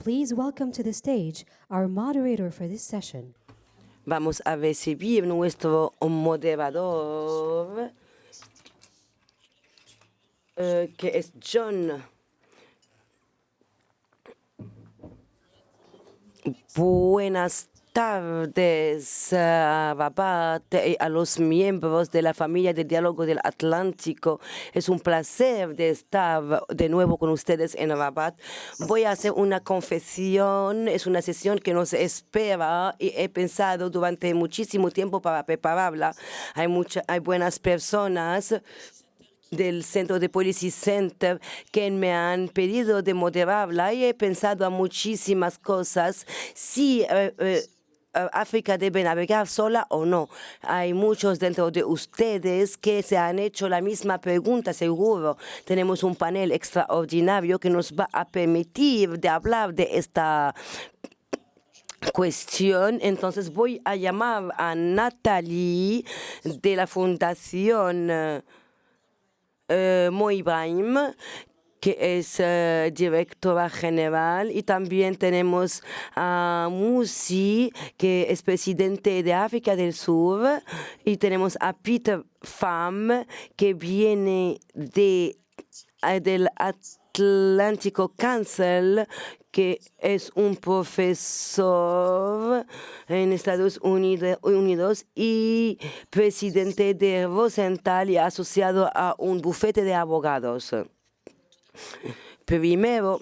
Please welcome to the stage our moderator for this session. Vamos a recibir nuestro moderador, que es John. Buenas tardes, Rabat, y a los miembros de la familia de Diálogo del Atlántico. Es un placer de estar de nuevo con ustedes en Rabat. Voy a hacer una confesión. Es una sesión que nos espera y he pensado durante muchísimo tiempo para prepararla. Hay buenas personas del Centro de Policy Center que me han pedido de moderarla y he pensado a muchísimas cosas. Si África debe navegar sola o no. Hay muchos dentro de ustedes que se han hecho la misma pregunta, seguro. Tenemos un panel extraordinario que nos va a permitir de hablar de esta cuestión. Entonces voy a llamar a Natalie de la Fundación Mo Ibrahim, que es directora general, y también tenemos a Musi, que es presidente de África del Sur, y tenemos a Peter Pham, que viene del Atlantico Council, que es un profesor en Estados Unidos y presidente de Rosenthal y asociado a un bufete de abogados. Primero,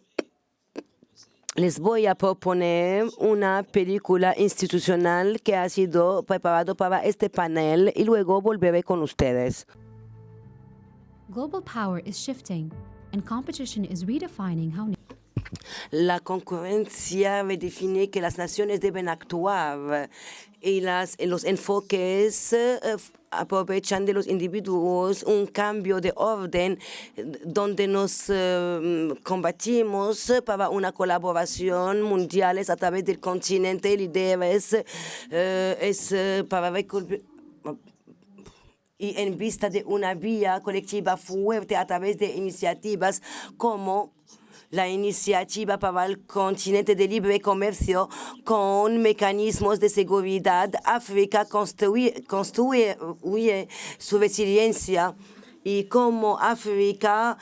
les voy a proponer una película institucional que ha sido preparado para este panel y luego volveré con ustedes. Global power is shifting, and competition is redefining how. La concurrencia redefine que las naciones deben actuar y los enfoques aprovechan de los individuos un cambio de orden donde nos combatimos para una colaboración mundial a través del continente. Líderes para y en vista de una vía colectiva fuerte a través de iniciativas como la iniciativa para el continente de libre comercio con mecanismos de seguridad. África construye su resiliencia y como África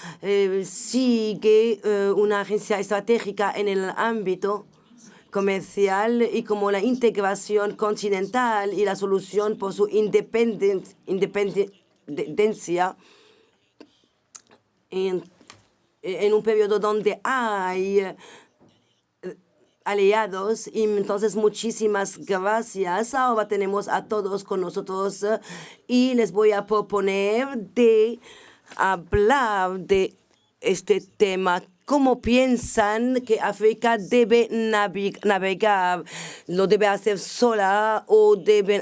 sigue una agencia estratégica en el ámbito comercial y como la integración continental y la solución por su independencia en un periodo donde hay aliados. Y entonces muchísimas gracias. Ahora tenemos a todos con nosotros y les voy a proponer de hablar de este tema. ¿Cómo piensan que África debe navegar? ¿Lo debe hacer sola o deben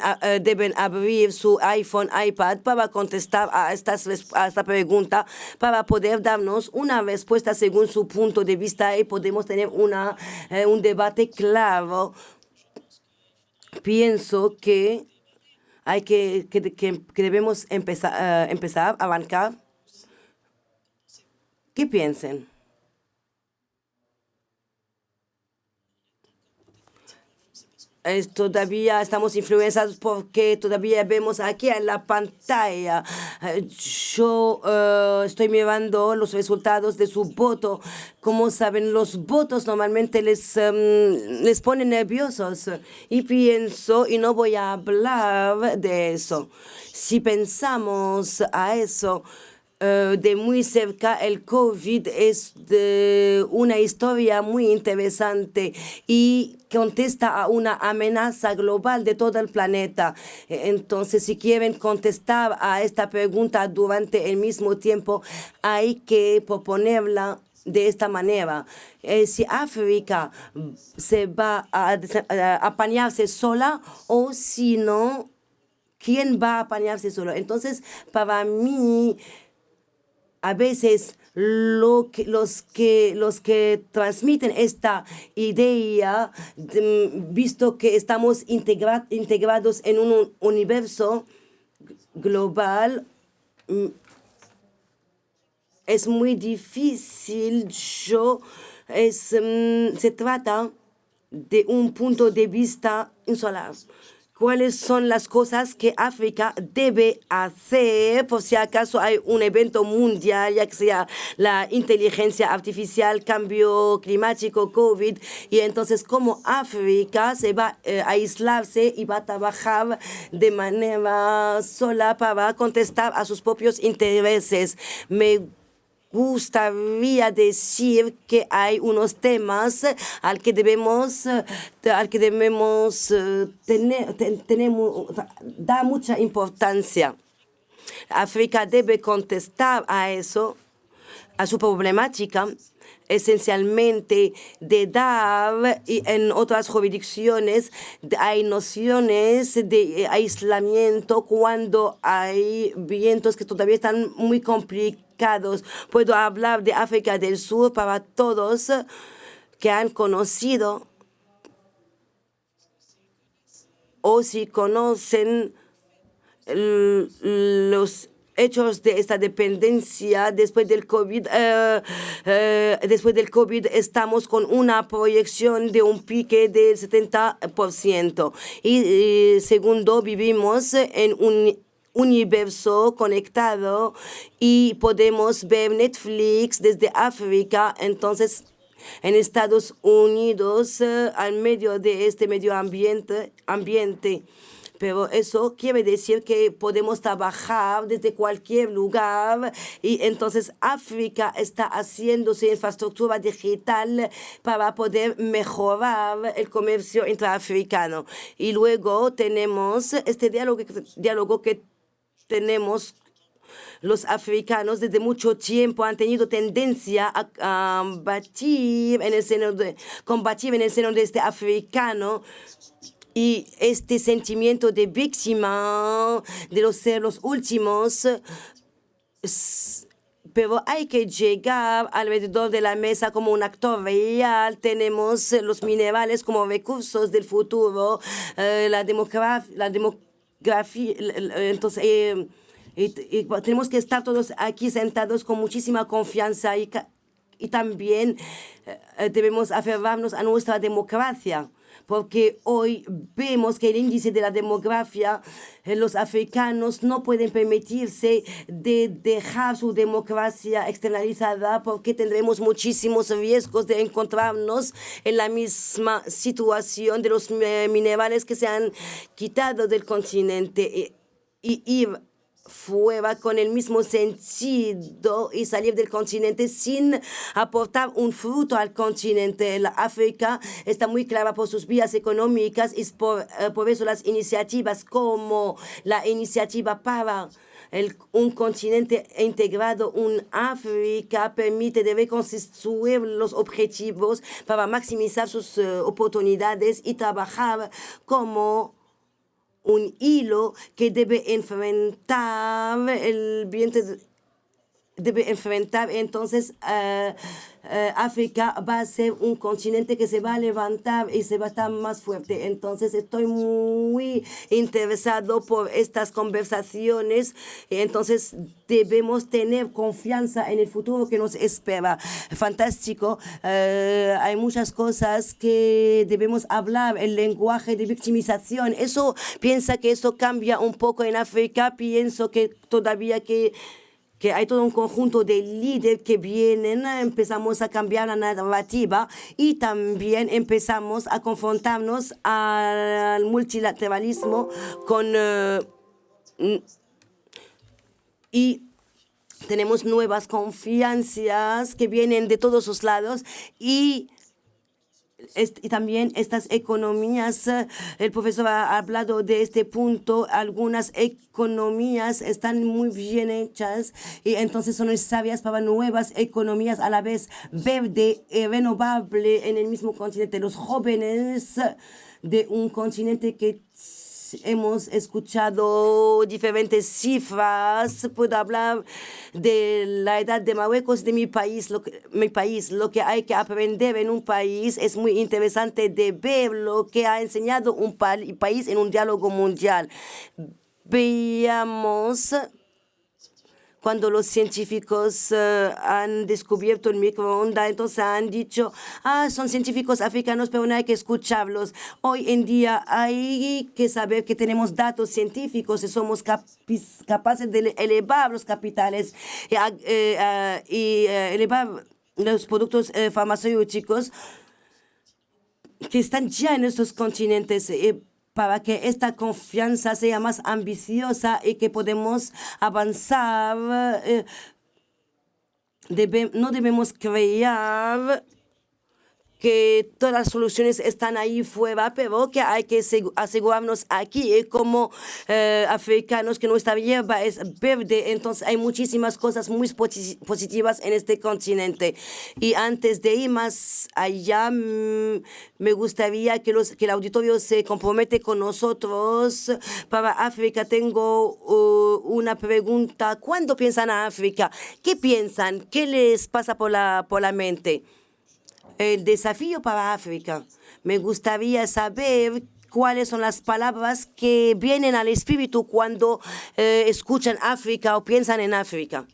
abrir su iPhone, iPad para contestar a esta pregunta, para poder darnos una respuesta según su punto de vista y podemos tener un debate claro? Pienso que debemos empezar, arrancar. ¿Qué piensan? Todavía estamos influenciados porque todavía vemos aquí en la pantalla. Yo estoy mirando los resultados de su voto. Como saben, los votos normalmente les ponen nerviosos. Y pienso, y no voy a hablar de eso. Si pensamos a eso, de muy cerca, el COVID es una historia muy interesante y contesta a una amenaza global de todo el planeta. Entonces, si quieren contestar a esta pregunta durante el mismo tiempo, hay que proponerla de esta manera. Si África se va a apañarse sola o si no, ¿quién va a apañarse solo? Entonces, para mí, a veces los que transmiten esta idea, visto que estamos integrados en un universo global, es muy difícil yo se trata de un punto de vista insular. ¿Cuáles son las cosas que África debe hacer por si acaso hay un evento mundial, ya que sea la inteligencia artificial, cambio climático, COVID? Y entonces, ¿cómo África se va a aislarse y va a trabajar de manera sola para contestar a sus propios intereses? Me gustaría decir que hay unos temas al que debemos dar mucha importancia. África debe contestar a eso, a su problemática, esencialmente de dar, y en otras jurisdicciones hay nociones de aislamiento cuando hay vientos que todavía están muy complicados. Puedo hablar de África del Sur para todos que han conocido o si conocen los hechos de esta dependencia después del COVID. Después del COVID estamos con una proyección de un pique del 70%. Y segundo, vivimos en un universo conectado y podemos ver Netflix desde África. Entonces, en Estados Unidos, al medio de este medio ambiente. Pero eso quiere decir que podemos trabajar desde cualquier lugar y entonces África está haciendo su infraestructura digital para poder mejorar el comercio intraafricano. Y luego tenemos este diálogo que tenemos. Los africanos desde mucho tiempo han tenido tendencia a combatir en el seno de este africano. Y este sentimiento de víctima, de ser los últimos, pero hay que llegar alrededor de la mesa como un actor real. Tenemos los minerales como recursos del futuro, la demografía, entonces y tenemos que estar todos aquí sentados con muchísima confianza y también debemos aferrarnos a nuestra democracia. Porque hoy vemos que el índice de la demografía, los africanos no pueden permitirse de dejar su democracia externalizada porque tendremos muchísimos riesgos de encontrarnos en la misma situación de los minerales que se han quitado del continente y ir fuera con el mismo sentido y salir del continente sin aportar un fruto al continente. La África está muy clara por sus vías económicas y por eso las iniciativas como la iniciativa para un continente integrado, un África, permite de reconstruir los objetivos para maximizar sus oportunidades y trabajar como un hilo que debe enfrentar el viento. Debe enfrentar, entonces África va a ser un continente que se va a levantar y se va a estar más fuerte. Entonces estoy muy interesado por estas conversaciones. Entonces debemos tener confianza en el futuro que nos espera. Fantástico. Hay muchas cosas que debemos hablar. El lenguaje de victimización. Piensa que eso cambia un poco en África. Pienso que todavía que hay todo un conjunto de líderes que vienen, empezamos a cambiar la narrativa y también empezamos a confrontarnos al multilateralismo y tenemos nuevas confianzas que vienen de todos los lados y también estas economías, el profesor ha hablado de este punto, algunas economías están muy bien hechas y entonces son necesarias para nuevas economías a la vez verde y renovable en el mismo continente. Los jóvenes de un continente que hemos escuchado diferentes cifras. Puedo hablar de la edad de Marruecos, de mi país. Lo que hay que aprender en un país es muy interesante de ver lo que ha enseñado un país en un diálogo mundial. Veamos cuando los científicos han descubierto el microondas, entonces han dicho, son científicos africanos, pero no hay que escucharlos. Hoy en día hay que saber que tenemos datos científicos y somos capaces de elevar los capitales y elevar los productos farmacéuticos que están ya en estos continentes para que esta confianza sea más ambiciosa y que podemos avanzar. No debemos creer que todas las soluciones están ahí fuera, pero que hay que asegurarnos aquí como africanos que nuestra hierba es verde. Entonces hay muchísimas cosas muy positivas en este continente. Y antes de ir más allá, me gustaría que el auditorio se compromete con nosotros. Para África tengo una pregunta. ¿Cuándo piensan a África? ¿Qué piensan? ¿Qué les pasa por la mente? El desafío para África. Me gustaría saber cuáles son las palabras que vienen al espíritu cuando escuchan África o piensan en África.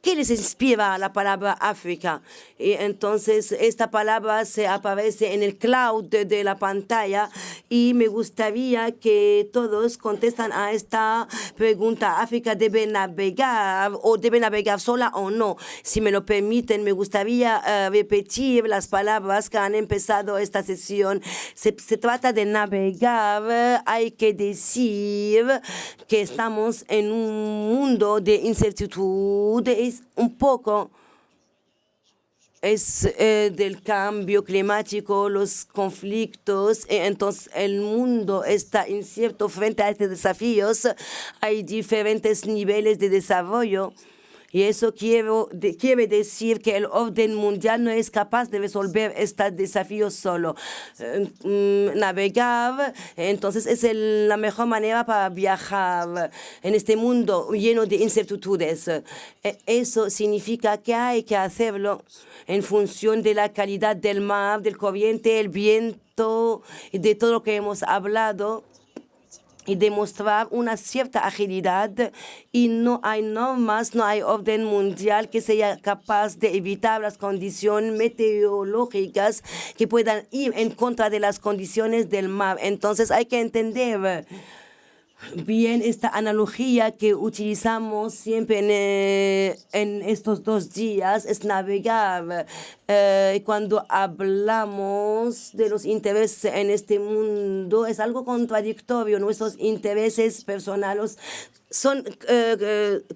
¿Qué les inspira la palabra África? Y entonces esta palabra se aparece en el cloud de la pantalla y me gustaría que todos contestan a esta pregunta. ¿África debe navegar o debe navegar sola o no? Si me lo permiten, me gustaría repetir las palabras que han empezado esta sesión. Se trata de navegar. Hay que decir que estamos en un mundo de incertidumbre. Un poco es del cambio climático, los conflictos, entonces el mundo está incierto frente a estos desafíos. Hay diferentes niveles de desarrollo. Y eso quiere decir que el orden mundial no es capaz de resolver estos desafíos solo. Navegar, entonces, es la mejor manera para viajar en este mundo lleno de incertidumbres. Eso significa que hay que hacerlo en función de la calidad del mar, del corriente, el viento y de todo lo que hemos hablado, y demostrar una cierta agilidad, y no hay normas, no hay orden mundial que sea capaz de evitar las condiciones meteorológicas que puedan ir en contra de las condiciones del mar. Entonces hay que entender bien esta analogía que utilizamos siempre en estos 2 días, es navegar. Cuando hablamos de los intereses en este mundo, es algo contradictorio. Nuestros intereses personales son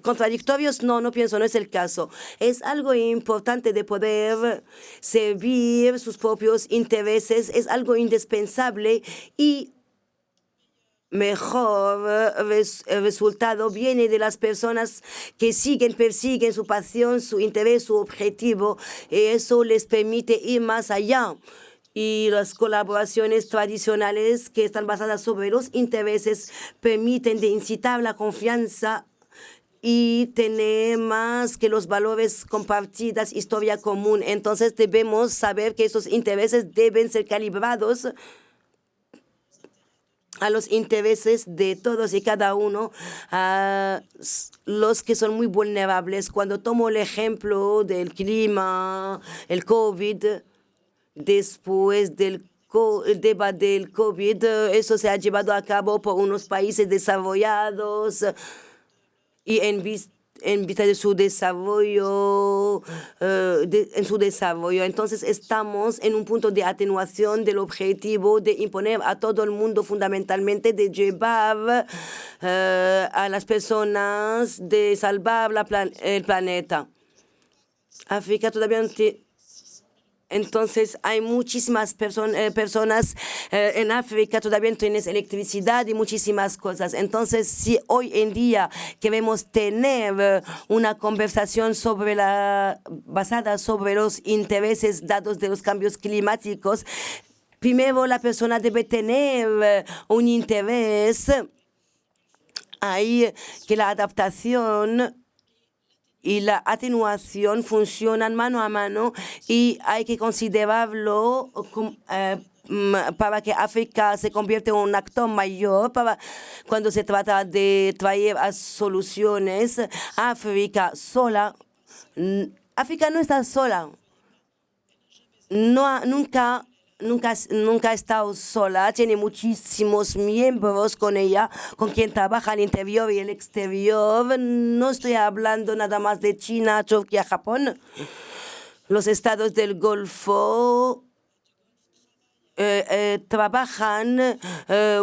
contradictorios. No pienso, no es el caso. Es algo importante de poder servir sus propios intereses, es algo indispensable, y mejor resultado viene de las personas que persiguen su pasión, su interés, su objetivo. Eso les permite ir más allá. Y las colaboraciones tradicionales que están basadas sobre los intereses permiten de incitar la confianza y tener más que los valores compartidos, historia común. Entonces debemos saber que esos intereses deben ser calibrados a los intereses de todos y cada uno, a los que son muy vulnerables. Cuando tomo el ejemplo del clima, el COVID, después del debate del COVID, eso se ha llevado a cabo por unos países desarrollados y en vista de su desarrollo, Entonces estamos en un punto de atenuación del objetivo de imponer a todo el mundo, fundamentalmente de llevar a las personas, de salvar el planeta. África todavía no tiene. Entonces hay muchísimas personas en África, todavía no tienes electricidad y muchísimas cosas. Entonces, si hoy en día queremos tener una conversación basada sobre los intereses dados de los cambios climáticos, primero la persona debe tener un interés ahí, que la adaptación y la atenuación funcionan mano a mano y hay que considerarlo para que África se convierta en un actor mayor cuando se trata de traer a soluciones. África no está sola. Nunca ha estado sola, tiene muchísimos miembros con ella, con quien trabaja al interior y el exterior. No estoy hablando nada más de China, Turquía, Japón. Los estados del Golfo trabajan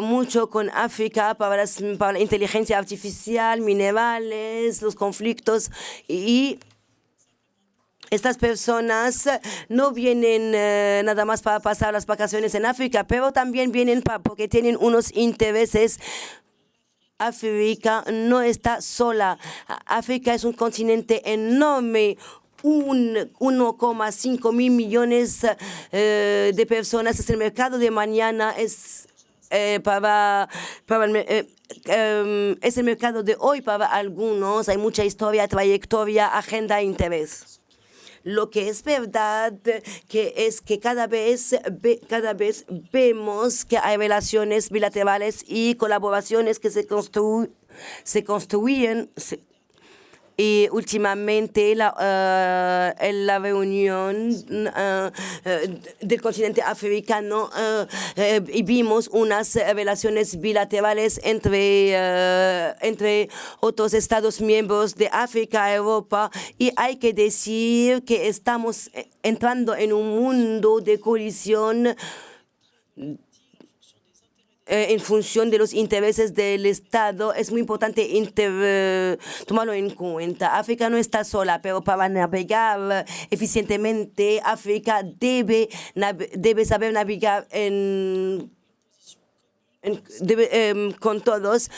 mucho con África para la inteligencia artificial, minerales, los conflictos y estas personas no vienen nada más para pasar las vacaciones en África, pero también vienen porque tienen unos intereses. África no está sola. África es un continente enorme. 1,5 mil millones de personas. Es el mercado de mañana. Es el mercado de hoy para algunos. Hay mucha historia, trayectoria, agenda e interés. Lo que es verdad que es que cada vez vemos que hay relaciones bilaterales y colaboraciones que se construyen. Y últimamente en la reunión del continente africano vimos unas relaciones bilaterales entre otros Estados miembros de África, Europa, y hay que decir que estamos entrando en un mundo de colisión en función de los intereses del Estado. Es muy importante tomarlo en cuenta. África no está sola, pero para navegar eficientemente, África debe saber navegar con todos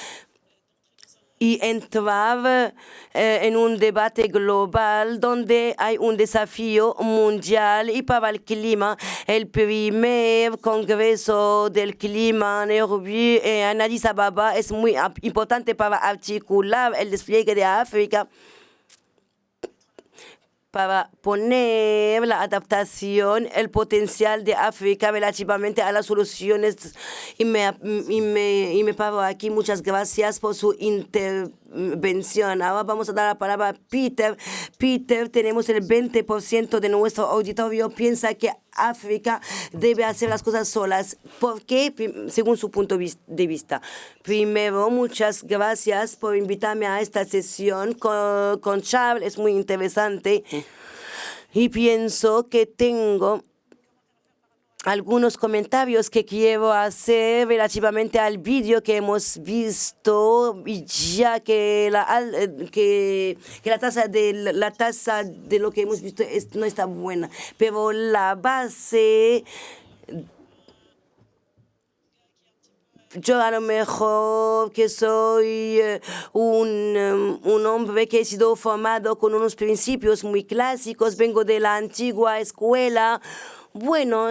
y entrar en un debate global donde hay un desafío mundial. Y para el clima, el primer Congreso del Clima Nairobi en Addis Ababa es muy importante para articular el despliegue de África, para poner la adaptación, el potencial de África relativamente a las soluciones. Y me paro aquí. Muchas gracias por su intervención. Ahora vamos a dar la palabra a Peter. Peter, tenemos el 20% de nuestro auditorio piensa que África debe hacer las cosas solas. ¿Por qué? Según su punto de vista. Primero, muchas gracias por invitarme a esta sesión con Charles. Es muy interesante. Y pienso que tengo algunos comentarios que quiero hacer relativamente al vídeo que hemos visto, y ya que la tasa de lo que hemos visto no está buena, pero la base. Yo a lo mejor que soy un hombre que he sido formado con unos principios muy clásicos, vengo de la antigua escuela. Bueno,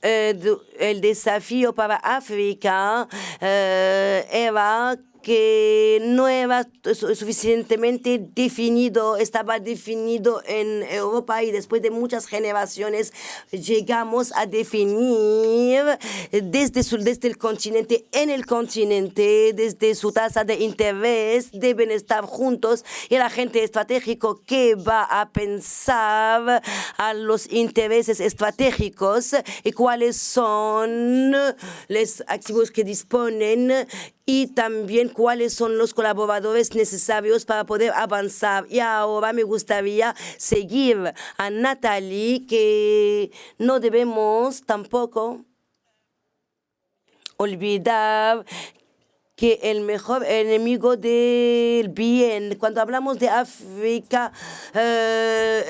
el desafío para África era que no era suficientemente definido, estaba definido en Europa, y después de muchas generaciones llegamos a definir desde el continente, en el continente, desde su tasa de interés, deben estar juntos, y el agente estratégico que va a pensar a los intereses estratégicos y cuáles son los activos que disponen, y también cuáles son los colaboradores necesarios para poder avanzar. Y ahora me gustaría seguir a Natalie, que no debemos tampoco olvidar que el mejor enemigo del bien. Cuando hablamos de África,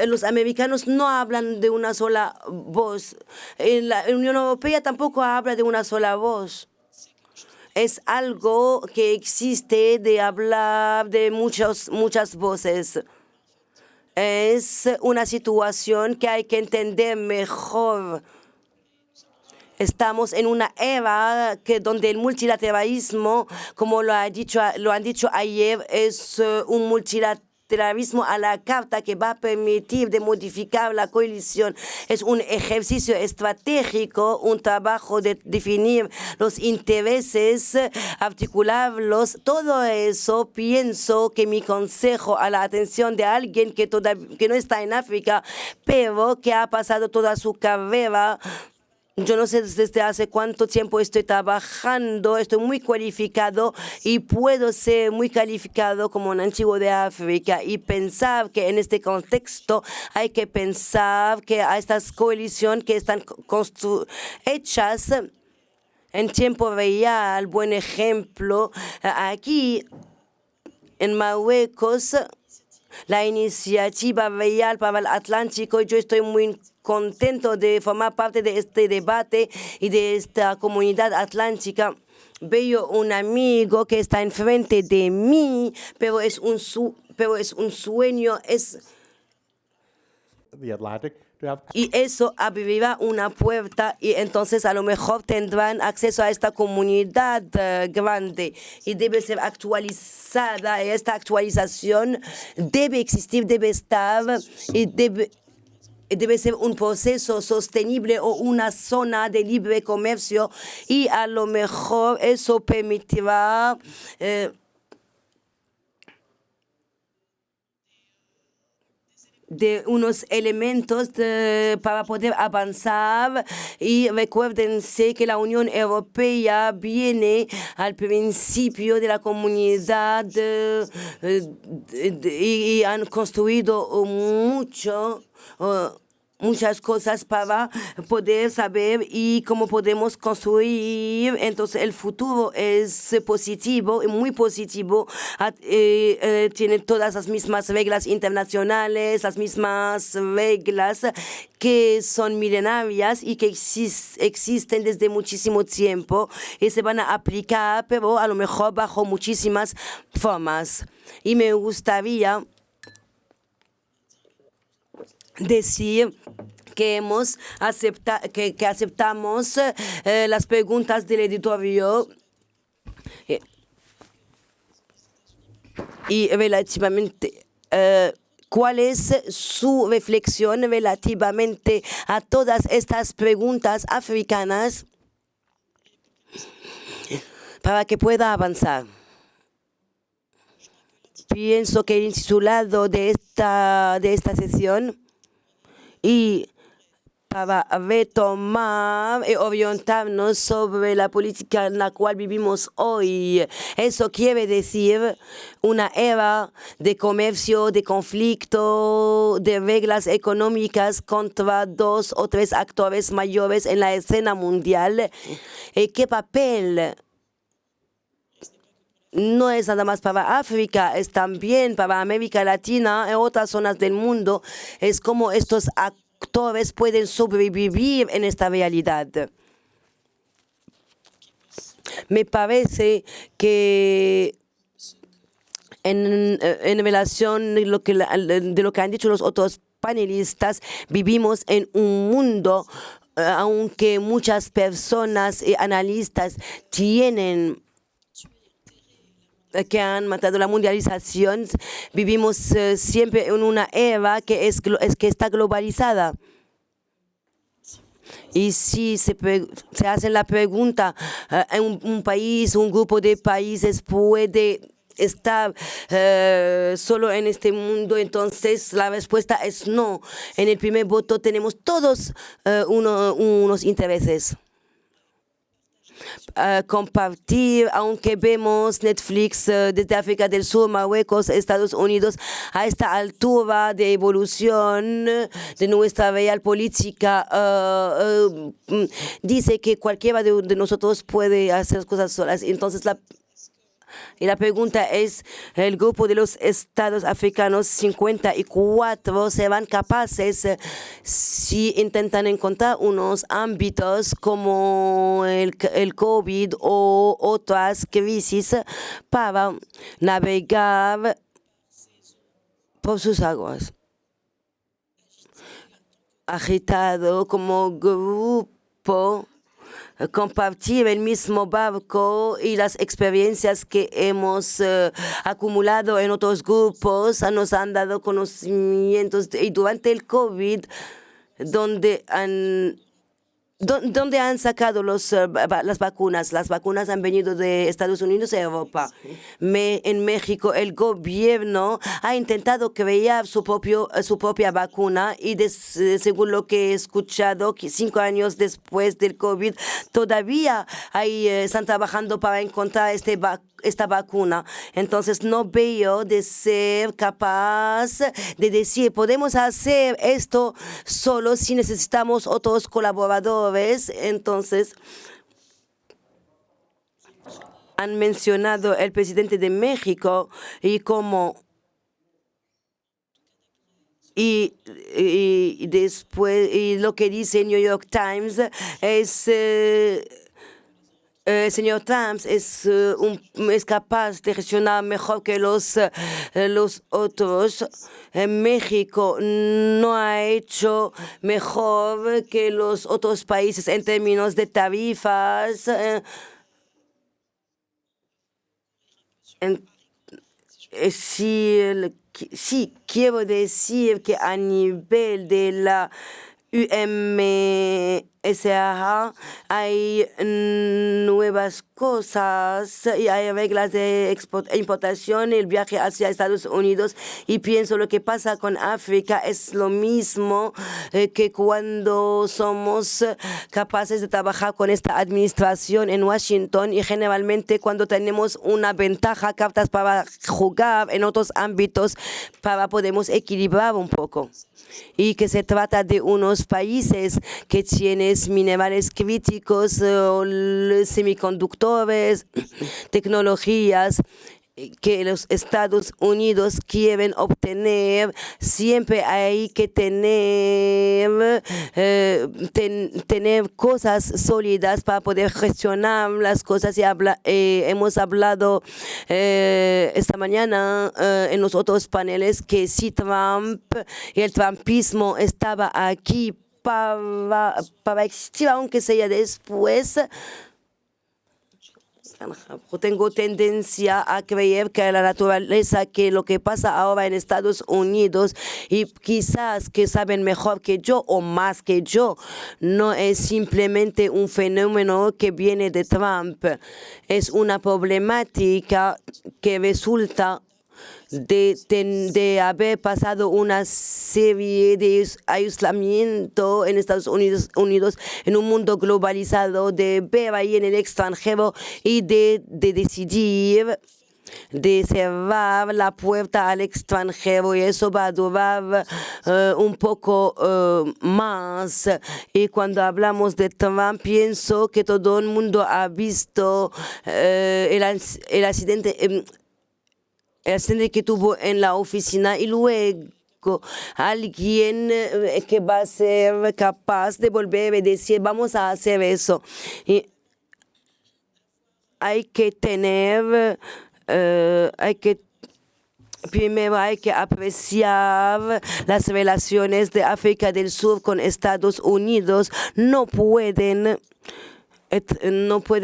los americanos no hablan de una sola voz. En la Unión Europea tampoco habla de una sola voz. Es algo que existe de hablar de muchas voces. Es una situación que hay que entender mejor. Estamos en una era donde el multilateralismo, como lo han dicho ayer, es un multilateralismo multilateralismo a la carta que va a permitir de modificar la coalición. Es un ejercicio estratégico, un trabajo de definir los intereses, articularlos. Todo eso pienso que mi consejo a la atención de alguien que no está en África, pero que ha pasado toda su carrera. Yo no sé desde hace cuánto tiempo estoy trabajando, estoy muy cualificado y puedo ser muy calificado como un antiguo de África y pensar que en este contexto hay que pensar que a estas coaliciones que están hechas en tiempo real, buen ejemplo, aquí en Marruecos, la iniciativa real para el Atlántico. Yo estoy muy contento de formar parte de este debate y de esta comunidad atlántica. Veo un amigo que está enfrente de mí, pero es un sueño, the Atlantic to have y eso abrirá una puerta y entonces a lo mejor tendrán acceso a esta comunidad grande y debe ser actualizada. Esta actualización debe existir, debe estar y debe ser un proceso sostenible o una zona de libre comercio y a lo mejor eso permitirá de unos elementos para poder avanzar y recuérdense que la Unión Europea viene al principio de la comunidad y han construido muchas cosas para poder saber y cómo podemos construir. Entonces el futuro es positivo, muy positivo. Tiene todas las mismas reglas internacionales, las mismas reglas que son milenarias y que existen desde muchísimo tiempo y se van a aplicar, pero a lo mejor bajo muchísimas formas. Y me gustaría decir que que aceptamos las preguntas del editorio y relativamente ¿cuál es su reflexión relativamente a todas estas preguntas africanas para que pueda avanzar? Pienso que el intitulado de esta sesión y para retomar y orientarnos sobre la política en la cual vivimos hoy. Eso quiere decir una era de comercio, de conflicto, de reglas económicas contra 2 o 3 actores mayores en la escena mundial. ¿Qué papel? No es nada más para África, es también para América Latina y otras zonas del mundo. Es como estos actores pueden sobrevivir en esta realidad. Me parece que en relación de lo que han dicho los otros panelistas, vivimos en un mundo, aunque muchas personas y analistas que han matado la mundialización, vivimos siempre en una era que está globalizada. Y si se hacen la pregunta, un país, un grupo de países puede estar solo en este mundo, entonces la respuesta es no. En el primer voto tenemos todos unos intereses. Compartir, aunque vemos Netflix desde África del Sur, Marruecos, Estados Unidos, a esta altura de evolución de nuestra real política, dice que cualquiera de nosotros puede hacer cosas solas. Entonces la pregunta es, ¿el grupo de los estados africanos 54 serán capaces, si intentan encontrar unos ámbitos como el COVID o otras crisis, para navegar por sus aguas? Agitado como grupo, compartir el mismo barco y las experiencias que hemos acumulado en otros grupos nos han dado conocimientos y durante el COVID, donde han sacado las vacunas. Las vacunas han venido de Estados Unidos y Europa. En México, el gobierno ha intentado crear su propia vacuna y según lo que he escuchado, 5 años después del COVID, todavía están trabajando para encontrar esta vacuna. Entonces no veo de ser capaz de decir, podemos hacer esto solo si necesitamos otros colaboradores. Entonces, han mencionado el presidente de México y después lo que dice New York Times es el señor Trump es capaz de gestionar mejor que los otros. México no ha hecho mejor que los otros países en términos de tarifas. Sí, quiero decir que a nivel de la UMSA hay nuevas cosas y hay reglas de importación, el viaje hacia Estados Unidos, y pienso lo que pasa con África es lo mismo que cuando somos capaces de trabajar con esta administración en Washington, y generalmente cuando tenemos una ventaja, cartas para jugar en otros ámbitos para podemos equilibrar un poco. Y que se trata de unos países que tienen minerales críticos, semiconductores, tecnologías que los Estados Unidos quieren obtener. Siempre hay que tener cosas sólidas para poder gestionar las cosas. Y hemos hablado esta mañana en los otros paneles que si Trump y el trumpismo estaba aquí para existir, aunque sea después, tengo tendencia a creer que la naturaleza, que lo que pasa ahora en Estados Unidos, y quizás que saben mejor que yo o más que yo, no es simplemente un fenómeno que viene de Trump, es una problemática que resulta de haber pasado una serie de aislamiento en Estados Unidos en un mundo globalizado, de ver ahí en el extranjero y de decidir de cerrar la puerta al extranjero, y eso va a durar un poco más. Y cuando hablamos de Trump, pienso que todo el mundo ha visto el accidente que tuvo en la oficina, y luego alguien que va a ser capaz de volver y decir, vamos a hacer eso. Y primero hay que apreciar las relaciones de África del Sur con Estados Unidos. No pueden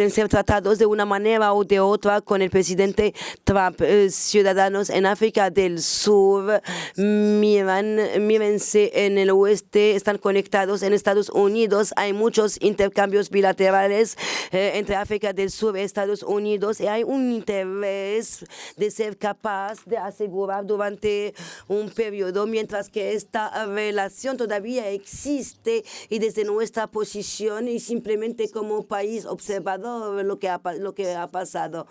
ser tratados de una manera o de otra con el presidente Trump. Ciudadanos en África del Sur, mírense en el oeste, están conectados en Estados Unidos. Hay muchos intercambios bilaterales entre África del Sur y Estados Unidos, y hay un interés de ser capaz de asegurar durante un periodo, mientras que esta relación todavía existe, y desde nuestra posición y simplemente como país observador lo que ha pasado.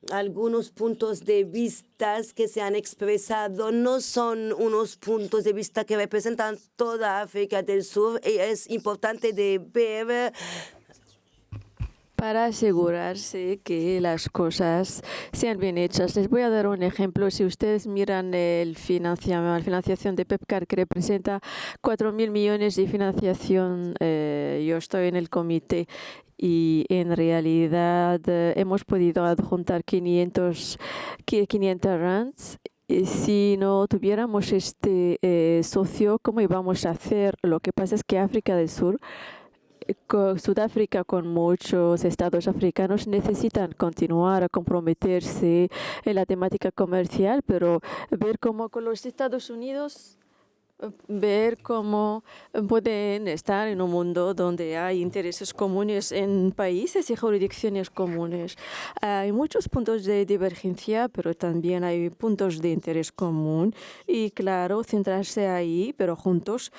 Algunos puntos de vista que se han expresado no son unos puntos de vista que representan toda África del Sur, y es importante de ver para asegurarse que las cosas sean bien hechas. Les voy a dar un ejemplo. Si ustedes miran la financiación de PEPCAR, que representa 4.000 millones de financiación, yo estoy en el comité, y en realidad hemos podido adjuntar 500 rands. Y si no tuviéramos este socio, ¿cómo íbamos a hacer? Lo que pasa es que África del Sur Sudáfrica con muchos estados africanos necesitan continuar a comprometerse en la temática comercial, pero ver cómo con los Estados Unidos, ver cómo pueden estar en un mundo donde hay intereses comunes en países y jurisdicciones comunes. Hay muchos puntos de divergencia, pero también hay puntos de interés común y, claro, centrarse ahí, pero juntos.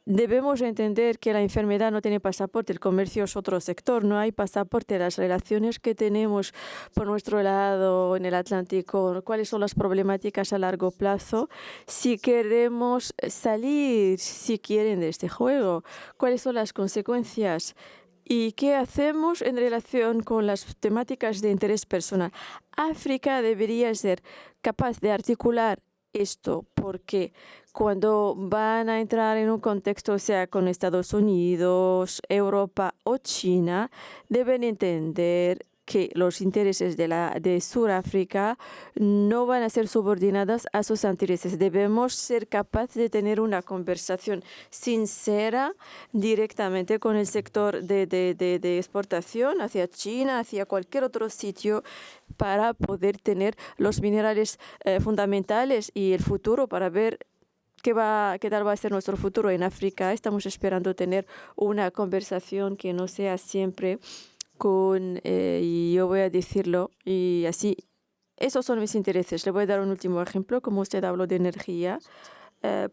Debemos entender que la enfermedad no tiene pasaporte, el comercio es otro sector, no hay pasaporte. Las relaciones que tenemos por nuestro lado en el Atlántico, cuáles son las problemáticas a largo plazo, si queremos salir, si quieren, de este juego, cuáles son las consecuencias y qué hacemos en relación con las temáticas de interés personal. África debería ser capaz de articular esto, porque cuando van a entrar en un contexto, sea con Estados Unidos, Europa o China, deben entender que los intereses de Sudáfrica no van a ser subordinados a sus intereses. Debemos ser capaces de tener una conversación sincera directamente con el sector de exportación hacia China, hacia cualquier otro sitio, para poder tener los minerales fundamentales y el futuro para ver qué tal va a ser nuestro futuro en África. Estamos esperando tener una conversación que no sea siempre con, y yo voy a decirlo, y así, esos son mis intereses. Le voy a dar un último ejemplo. Como usted habló de energía,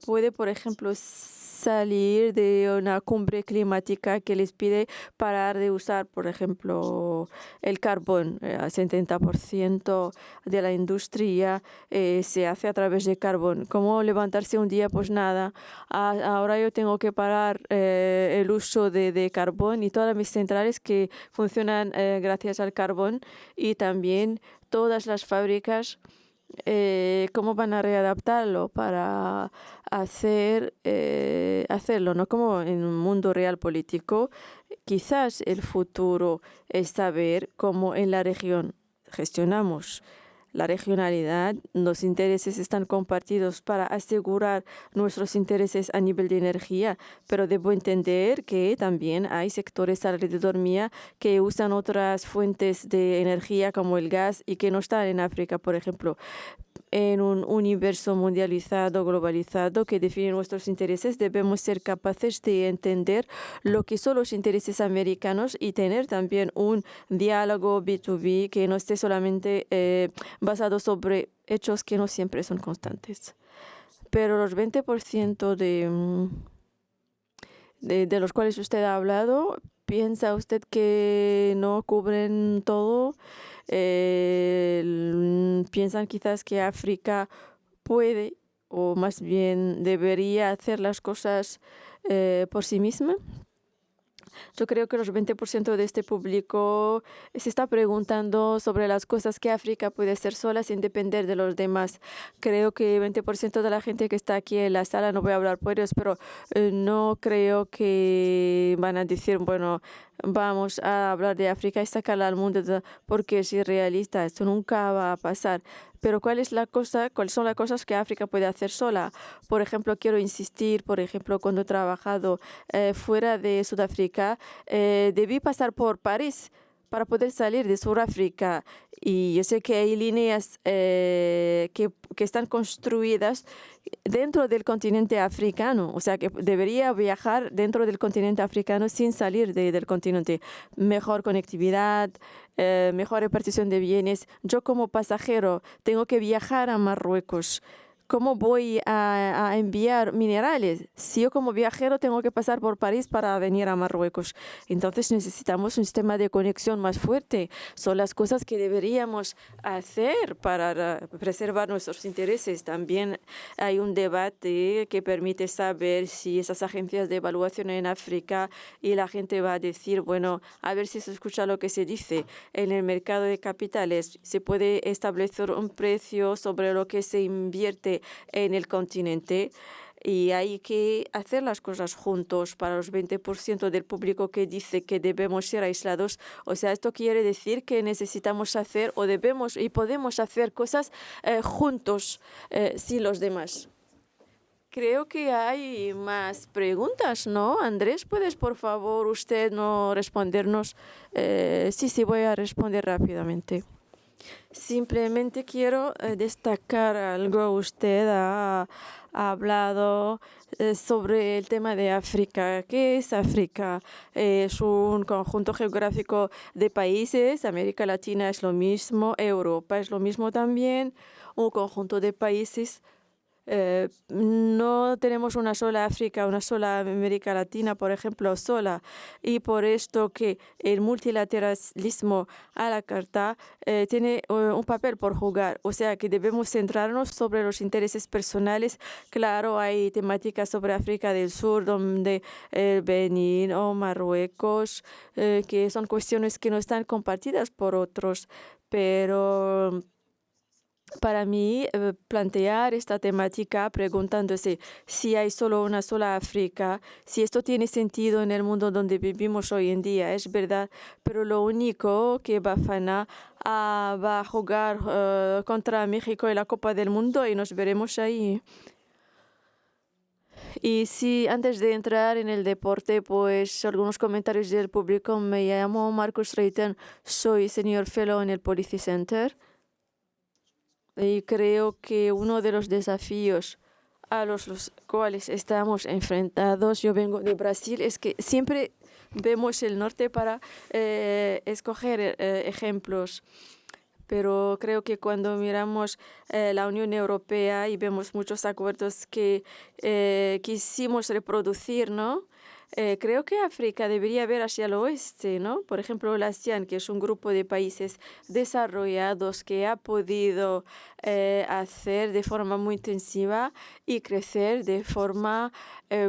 puede, por ejemplo, salir de una cumbre climática que les pide parar de usar, por ejemplo, el carbón. El 70% de la industria se hace a través de carbón. ¿Cómo levantarse un día? Pues nada, ahora yo tengo que parar el uso de carbón y todas mis centrales que funcionan gracias al carbón, y también todas las fábricas. ¿Cómo van a readaptarlo para hacerlo? No como en un mundo real político. Quizás el futuro es saber cómo en la región gestionamos la regionalidad. Los intereses están compartidos para asegurar nuestros intereses a nivel de energía, pero debo entender que también hay sectores alrededor mía que usan otras fuentes de energía como el gas y que no están en África, por ejemplo. En un universo mundializado, globalizado, que define nuestros intereses, debemos ser capaces de entender lo que son los intereses americanos y tener también un diálogo B2B que no esté solamente basado sobre hechos que no siempre son constantes. Pero los 20% de los cuales usted ha hablado, ¿piensa usted que no cubren todo? ¿Piensan quizás que África puede, o más bien debería, hacer las cosas por sí misma? Yo creo que los 20% de este público se está preguntando sobre las cosas que África puede hacer sola sin depender de los demás. Creo que 20% de la gente que está aquí en la sala, no voy a hablar por ellos, pero no creo que van a decir, bueno, vamos a hablar de África y sacarla al mundo, porque es irrealista, esto nunca va a pasar. Pero ¿cuáles son las cosas que África puede hacer sola? Por ejemplo, quiero insistir, por ejemplo, cuando he trabajado fuera de Sudáfrica, debí pasar por París para poder salir de Sudáfrica. Y yo sé que hay líneas que están construidas dentro del continente africano, o sea que debería viajar dentro del continente africano sin salir del continente. Mejor conectividad, mejor repartición de bienes. Yo como pasajero tengo que viajar a Marruecos. ¿Cómo voy a enviar minerales? Si yo como viajero tengo que pasar por París para venir a Marruecos. Entonces necesitamos un sistema de conexión más fuerte. Son las cosas que deberíamos hacer para preservar nuestros intereses. También hay un debate que permite saber si esas agencias de evaluación en África, y la gente va a decir, bueno, a ver si se escucha lo que se dice. En el mercado de capitales se puede establecer un precio sobre lo que se invierte en el continente, y hay que hacer las cosas juntos. Para los 20% del público que dice que debemos ser aislados, o sea, esto quiere decir que necesitamos hacer o debemos y podemos hacer cosas juntos sin los demás. Creo que hay más preguntas, ¿no? Andrés, ¿puedes por favor usted no respondernos? Sí, voy a responder rápidamente. Simplemente quiero destacar algo. Usted ha hablado sobre el tema de África. ¿Qué es África? Es un conjunto geográfico de países. América Latina es lo mismo. Europa es lo mismo también. Un conjunto de países. No tenemos una sola África, una sola América Latina, por ejemplo, sola. Y por esto que el multilateralismo a la carta tiene un papel por jugar. O sea que debemos centrarnos sobre los intereses personales. Claro, hay temáticas sobre África del Sur, donde Benín o Marruecos, que son cuestiones que no están compartidas por otros. Pero para mí, plantear esta temática preguntándose si hay solo una sola África, si esto tiene sentido en el mundo donde vivimos hoy en día, es verdad, pero lo único que Bafana va a jugar contra México en la Copa del Mundo y nos veremos ahí. Y sí, antes de entrar en el deporte, pues algunos comentarios del público. Me llamo Marcus Reiten, soy senior fellow en el Policy Center. Y creo que uno de los desafíos a los cuales estamos enfrentados, yo vengo de Brasil, es que siempre vemos el norte para escoger ejemplos. Pero creo que cuando miramos la Unión Europea y vemos muchos acuerdos que quisimos reproducir, ¿no? Creo que África debería ver hacia el oeste, ¿no? Por ejemplo, la ASEAN, que es un grupo de países desarrollados que ha podido hacer de forma muy intensiva y crecer de forma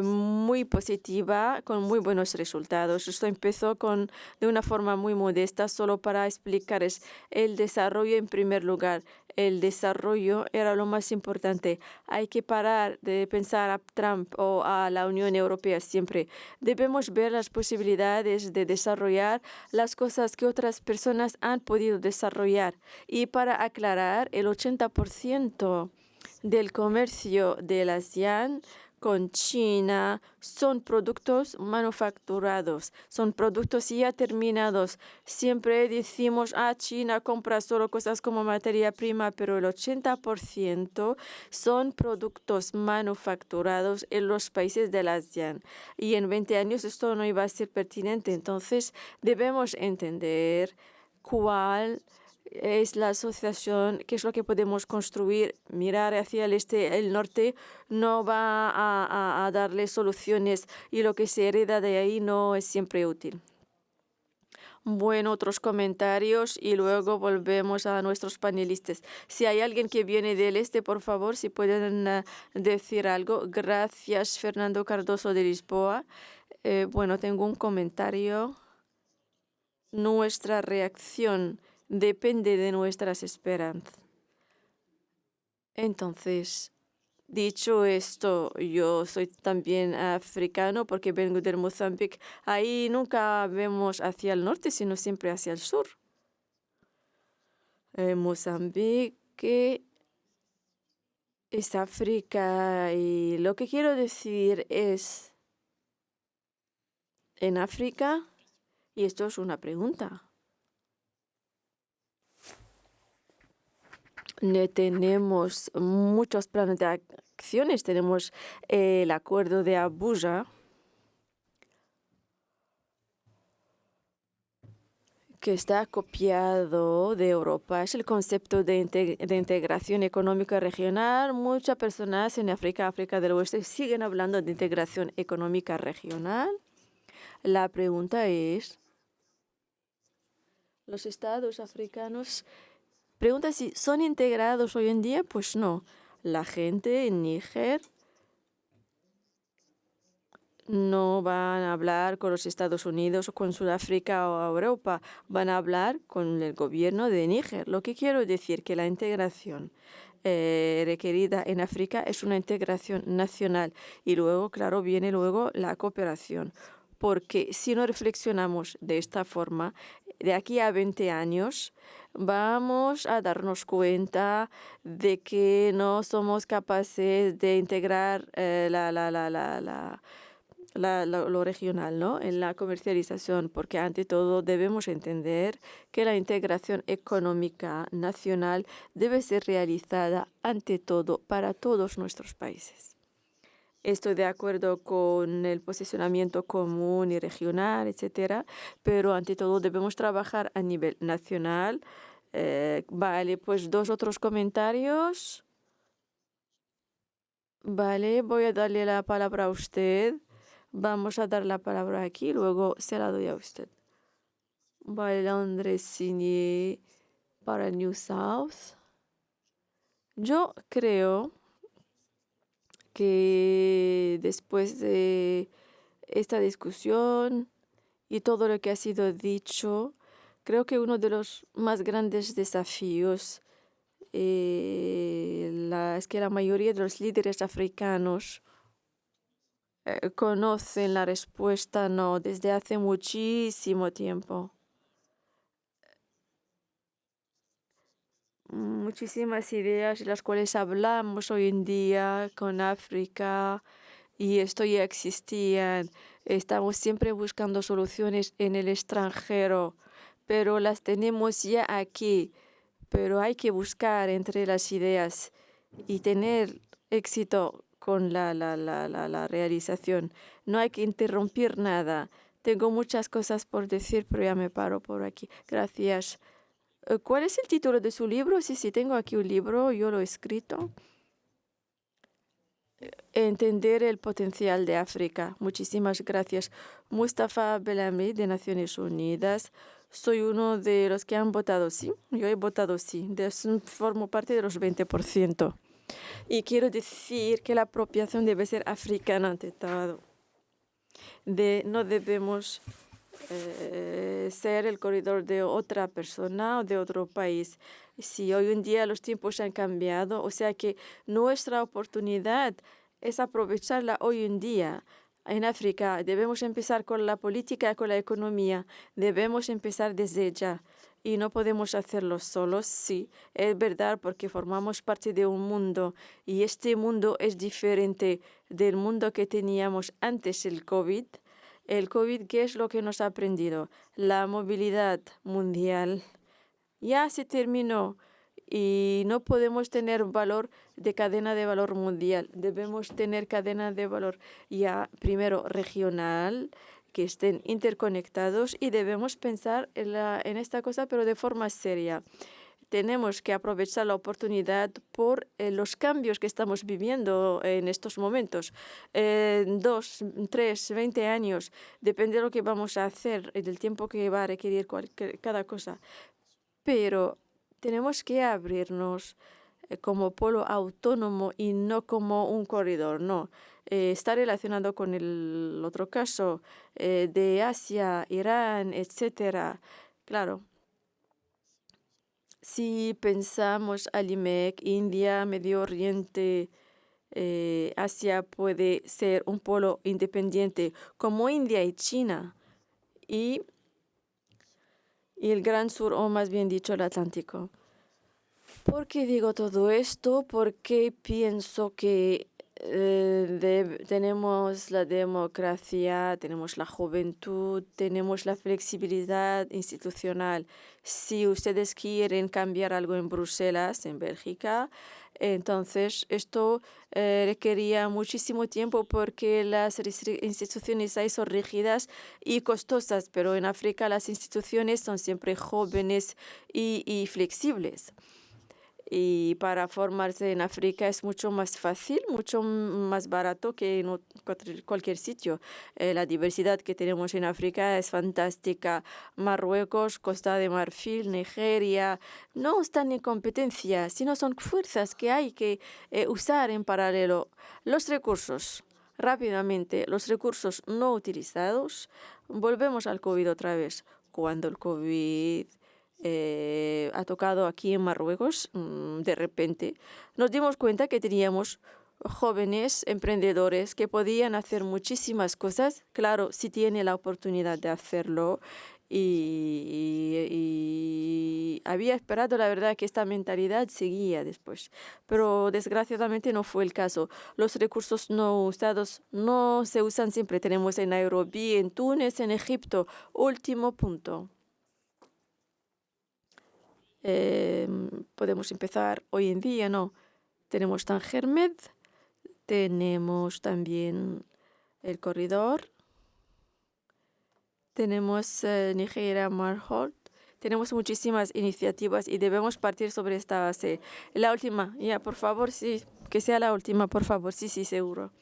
muy positiva, con muy buenos resultados. Esto empezó de una forma muy modesta, solo para explicarles el desarrollo en primer lugar. El desarrollo era lo más importante. Hay que parar de pensar a Trump o a la Unión Europea siempre. Debemos ver las posibilidades de desarrollar las cosas que otras personas han podido desarrollar. Y para aclarar, el 80% del comercio de la ASEAN con China son productos manufacturados, son productos ya terminados. Siempre decimos, China compra solo cosas como materia prima, pero el 80% son productos manufacturados en los países de la ASEAN. Y en 20 años esto no iba a ser pertinente. Entonces debemos entender cuál es la asociación, qué es lo que podemos construir. Mirar hacia el este, el norte no va a darle soluciones y lo que se hereda de ahí no es siempre útil. Bueno, otros comentarios y luego volvemos a nuestros panelistas. Si hay alguien que viene del este, por favor, si pueden decir algo. Gracias, Fernando Cardoso de Lisboa. Bueno, tengo un comentario. Nuestra reacción depende de nuestras esperanzas. Entonces, dicho esto, yo soy también africano porque vengo del Mozambique. Ahí nunca vemos hacia el norte, sino siempre hacia el sur. Mozambique es África y lo que quiero decir es, en África, y esto es una pregunta, tenemos muchos planes de acciones. Tenemos el acuerdo de Abuja, que está copiado de Europa. Es el concepto de integración económica regional. Muchas personas en África del Oeste siguen hablando de integración económica regional. La pregunta es, ¿los estados africanos pregunta si son integrados hoy en día? Pues no. La gente en Níger no van a hablar con los Estados Unidos o con Sudáfrica o Europa. Van a hablar con el gobierno de Níger. Lo que quiero decir que la integración requerida en África es una integración nacional. Y luego, claro, viene luego la cooperación. porque si no reflexionamos de esta forma, de aquí a 20 años vamos a darnos cuenta de que no somos capaces de integrar lo regional, ¿no? En la comercialización, porque ante todo debemos entender que la integración económica nacional debe ser realizada ante todo para todos nuestros países. Estoy de acuerdo con el posicionamiento común y regional, etcétera, pero ante todo debemos trabajar a nivel nacional. Vale, pues 2 otros comentarios. Vale, voy a darle la palabra a usted. Vamos a dar la palabra aquí, luego se la doy a usted. Vale, Andrés Signé para New South. Yo creo que después de esta discusión y todo lo que ha sido dicho, creo que uno de los más grandes desafíos es que la mayoría de los líderes africanos conocen la respuesta no desde hace muchísimo tiempo. Muchísimas ideas de las cuales hablamos hoy en día con África y esto ya existían. Estamos siempre buscando soluciones en el extranjero, pero las tenemos ya aquí. Pero hay que buscar entre las ideas y tener éxito con la realización. No hay que interrumpir nada. Tengo muchas cosas por decir, pero ya me paro por aquí. Gracias. ¿Cuál es el título de su libro? Sí, tengo aquí un libro, yo lo he escrito. Entender el potencial de África. Muchísimas gracias. Mustafa Belami, de Naciones Unidas. Soy uno de los que han votado sí. Yo he votado sí. Formo parte de los 20%. Y quiero decir que la apropiación debe ser africana ante todo. No debemos ser el corredor de otra persona o de otro país. Si hoy en día los tiempos han cambiado, o sea que nuestra oportunidad es aprovecharla hoy en día. En África debemos empezar con la política, con la economía. Debemos empezar desde ya. Y no podemos hacerlo solos, sí, es verdad, porque formamos parte de un mundo. Y este mundo es diferente del mundo que teníamos antes del COVID. El COVID, ¿qué es lo que nos ha aprendido? La movilidad mundial ya se terminó y no podemos tener valor de cadena de valor mundial. Debemos tener cadena de valor ya primero regional, que estén interconectados y debemos pensar en esta cosa, pero de forma seria. Tenemos que aprovechar la oportunidad por los cambios que estamos viviendo en estos momentos. 2, 3, 20 años, depende de lo que vamos a hacer y del tiempo que va a requerir cada cosa. Pero tenemos que abrirnos como polo autónomo y no como un corredor, no. Está relacionado con el otro caso de Asia, Irán, etcétera. Claro. Si pensamos al IMEC, India, Medio Oriente, Asia puede ser un polo independiente como India y China y el Gran Sur, o más bien dicho, el Atlántico. ¿Por qué digo todo esto? Porque pienso que tenemos la democracia, tenemos la juventud, tenemos la flexibilidad institucional. Si ustedes quieren cambiar algo en Bruselas, en Bélgica, entonces esto requería muchísimo tiempo porque las instituciones ahí son rígidas y costosas, pero en África las instituciones son siempre jóvenes y flexibles. Y para formarse en África es mucho más fácil, mucho más barato que en cualquier sitio. La diversidad que tenemos en África es fantástica. Marruecos, Costa de Marfil, Nigeria, no están en competencia, sino son fuerzas que hay que usar en paralelo. Los recursos, rápidamente, los recursos no utilizados. Volvemos al COVID otra vez. Cuando el COVID ha tocado aquí en Marruecos, de repente nos dimos cuenta que teníamos jóvenes emprendedores que podían hacer muchísimas cosas, claro, si tiene la oportunidad de hacerlo. Y había esperado, la verdad, que esta mentalidad seguía después, pero desgraciadamente no fue el caso. Los recursos no usados no se usan siempre. Tenemos en Nairobi, en Túnez, en Egipto. Último punto. Podemos empezar hoy en día, ¿no? Tenemos Tangermed, tenemos también el corredor, tenemos Nigeria Marholt, tenemos muchísimas iniciativas y debemos partir sobre esta base. La última, ya, por favor, sí, que sea la última, por favor, sí, seguro.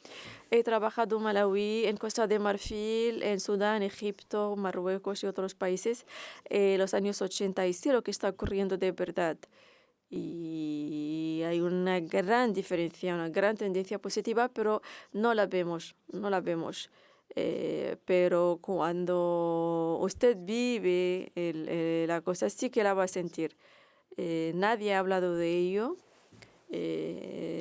He trabajado en Malawi, en Costa de Marfil, en Sudán, Egipto, Marruecos y otros países los años 80 y sé lo que está ocurriendo de verdad. Y hay una gran diferencia, una gran tendencia positiva, pero no la vemos. Pero cuando usted vive la cosa, sí que la va a sentir. Nadie ha hablado de ello.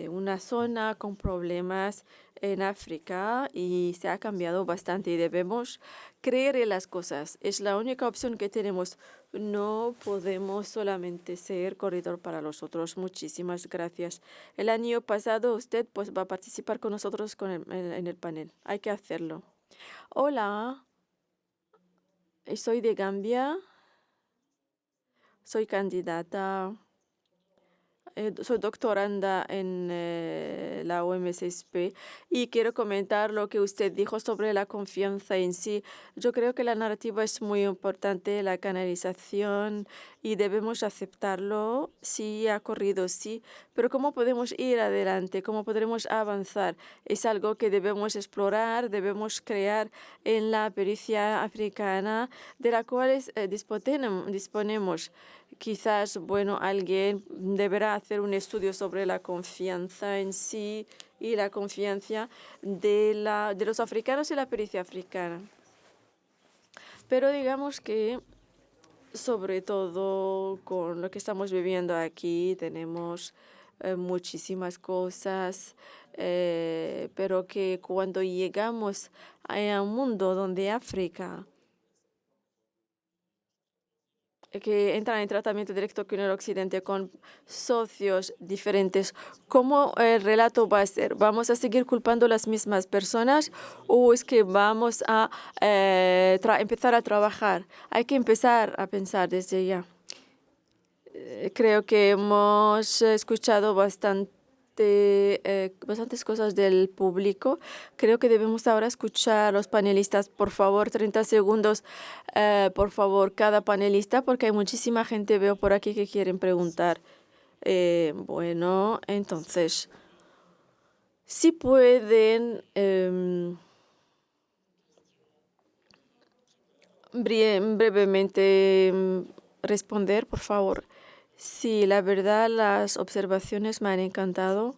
Una zona con problemas en África y se ha cambiado bastante y debemos creer en las cosas. Es la única opción que tenemos. No podemos solamente ser corredor para los otros. Muchísimas gracias. El año pasado usted pues va a participar con nosotros en el panel. Hay que hacerlo. Hola, soy de Gambia. Soy candidata. Soy doctoranda en la OMSP y quiero comentar lo que usted dijo sobre la confianza en sí. Yo creo que la narrativa es muy importante, la canalización, y debemos aceptarlo. Sí, ha ocurrido, sí, pero ¿cómo podemos ir adelante? ¿Cómo podremos avanzar? Es algo que debemos explorar, debemos crear en la pericia africana, de la cual disponemos. Quizás, bueno, alguien deberá hacer un estudio sobre la confianza en sí y la confianza de los africanos y la pericia africana. Pero digamos que, sobre todo con lo que estamos viviendo aquí, tenemos muchísimas cosas, pero que cuando llegamos a un mundo donde África que entran en tratamiento directo con el Occidente, con socios diferentes, ¿cómo el relato va a ser? ¿Vamos a seguir culpando a las mismas personas o es que vamos a empezar a trabajar? Hay que empezar a pensar desde ya. Creo que hemos escuchado bastantes cosas del público. Creo que debemos ahora escuchar a los panelistas. Por favor, 30 segundos, por favor, cada panelista, porque hay muchísima gente, veo por aquí, que quieren preguntar. Bueno, entonces, si pueden brevemente responder, por favor. Sí, la verdad, las observaciones me han encantado.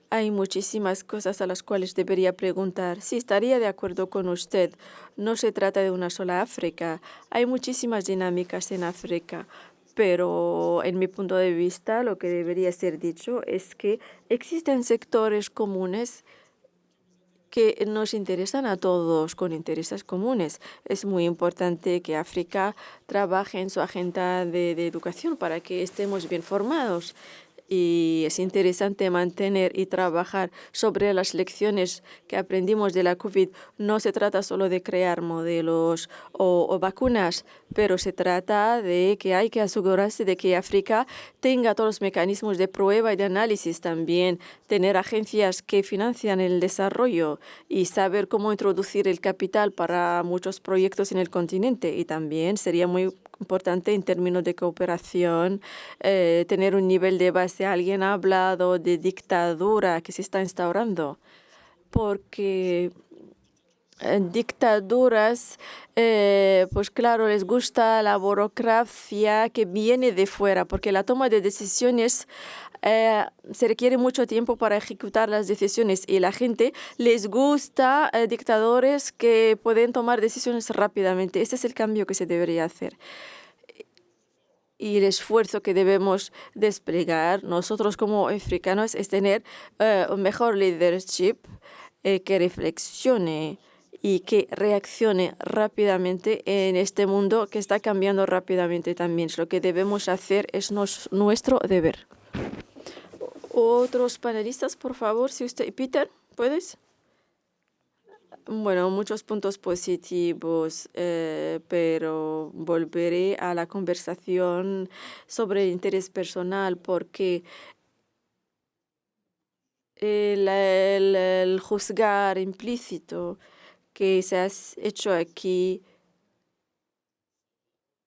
Hay muchísimas cosas a las cuales debería preguntar. Sí, estaría de acuerdo con usted. No se trata de una sola África. Hay muchísimas dinámicas en África. Pero en mi punto de vista, lo que debería ser dicho es que existen sectores comunes que nos interesan a todos, con intereses comunes. Es muy importante que África trabaje en su agenda de educación para que estemos bien formados. Y es interesante mantener y trabajar sobre las lecciones que aprendimos de la COVID. No se trata solo de crear modelos o vacunas, pero se trata de que hay que asegurarse de que África tenga todos los mecanismos de prueba y de análisis también, tener agencias que financian el desarrollo y saber cómo introducir el capital para muchos proyectos en el continente. Y también sería muy importante en términos de cooperación, tener un nivel de base. Alguien ha hablado de dictadura que se está instaurando, porque dictaduras, pues claro, les gusta la burocracia que viene de fuera, porque la toma de decisiones se requiere mucho tiempo para ejecutar las decisiones y la gente les gusta dictadores que pueden tomar decisiones rápidamente. Ese es el cambio que se debería hacer. y el esfuerzo que debemos desplegar nosotros como africanos es tener un mejor leadership que reflexione y que reaccione rápidamente en este mundo que está cambiando rápidamente también. Lo que debemos hacer es nuestro deber. Otros panelistas, por favor, si usted... Peter, ¿puedes? Bueno, muchos puntos positivos, pero volveré a la conversación sobre el interés personal porque el juzgar implícito que se ha hecho aquí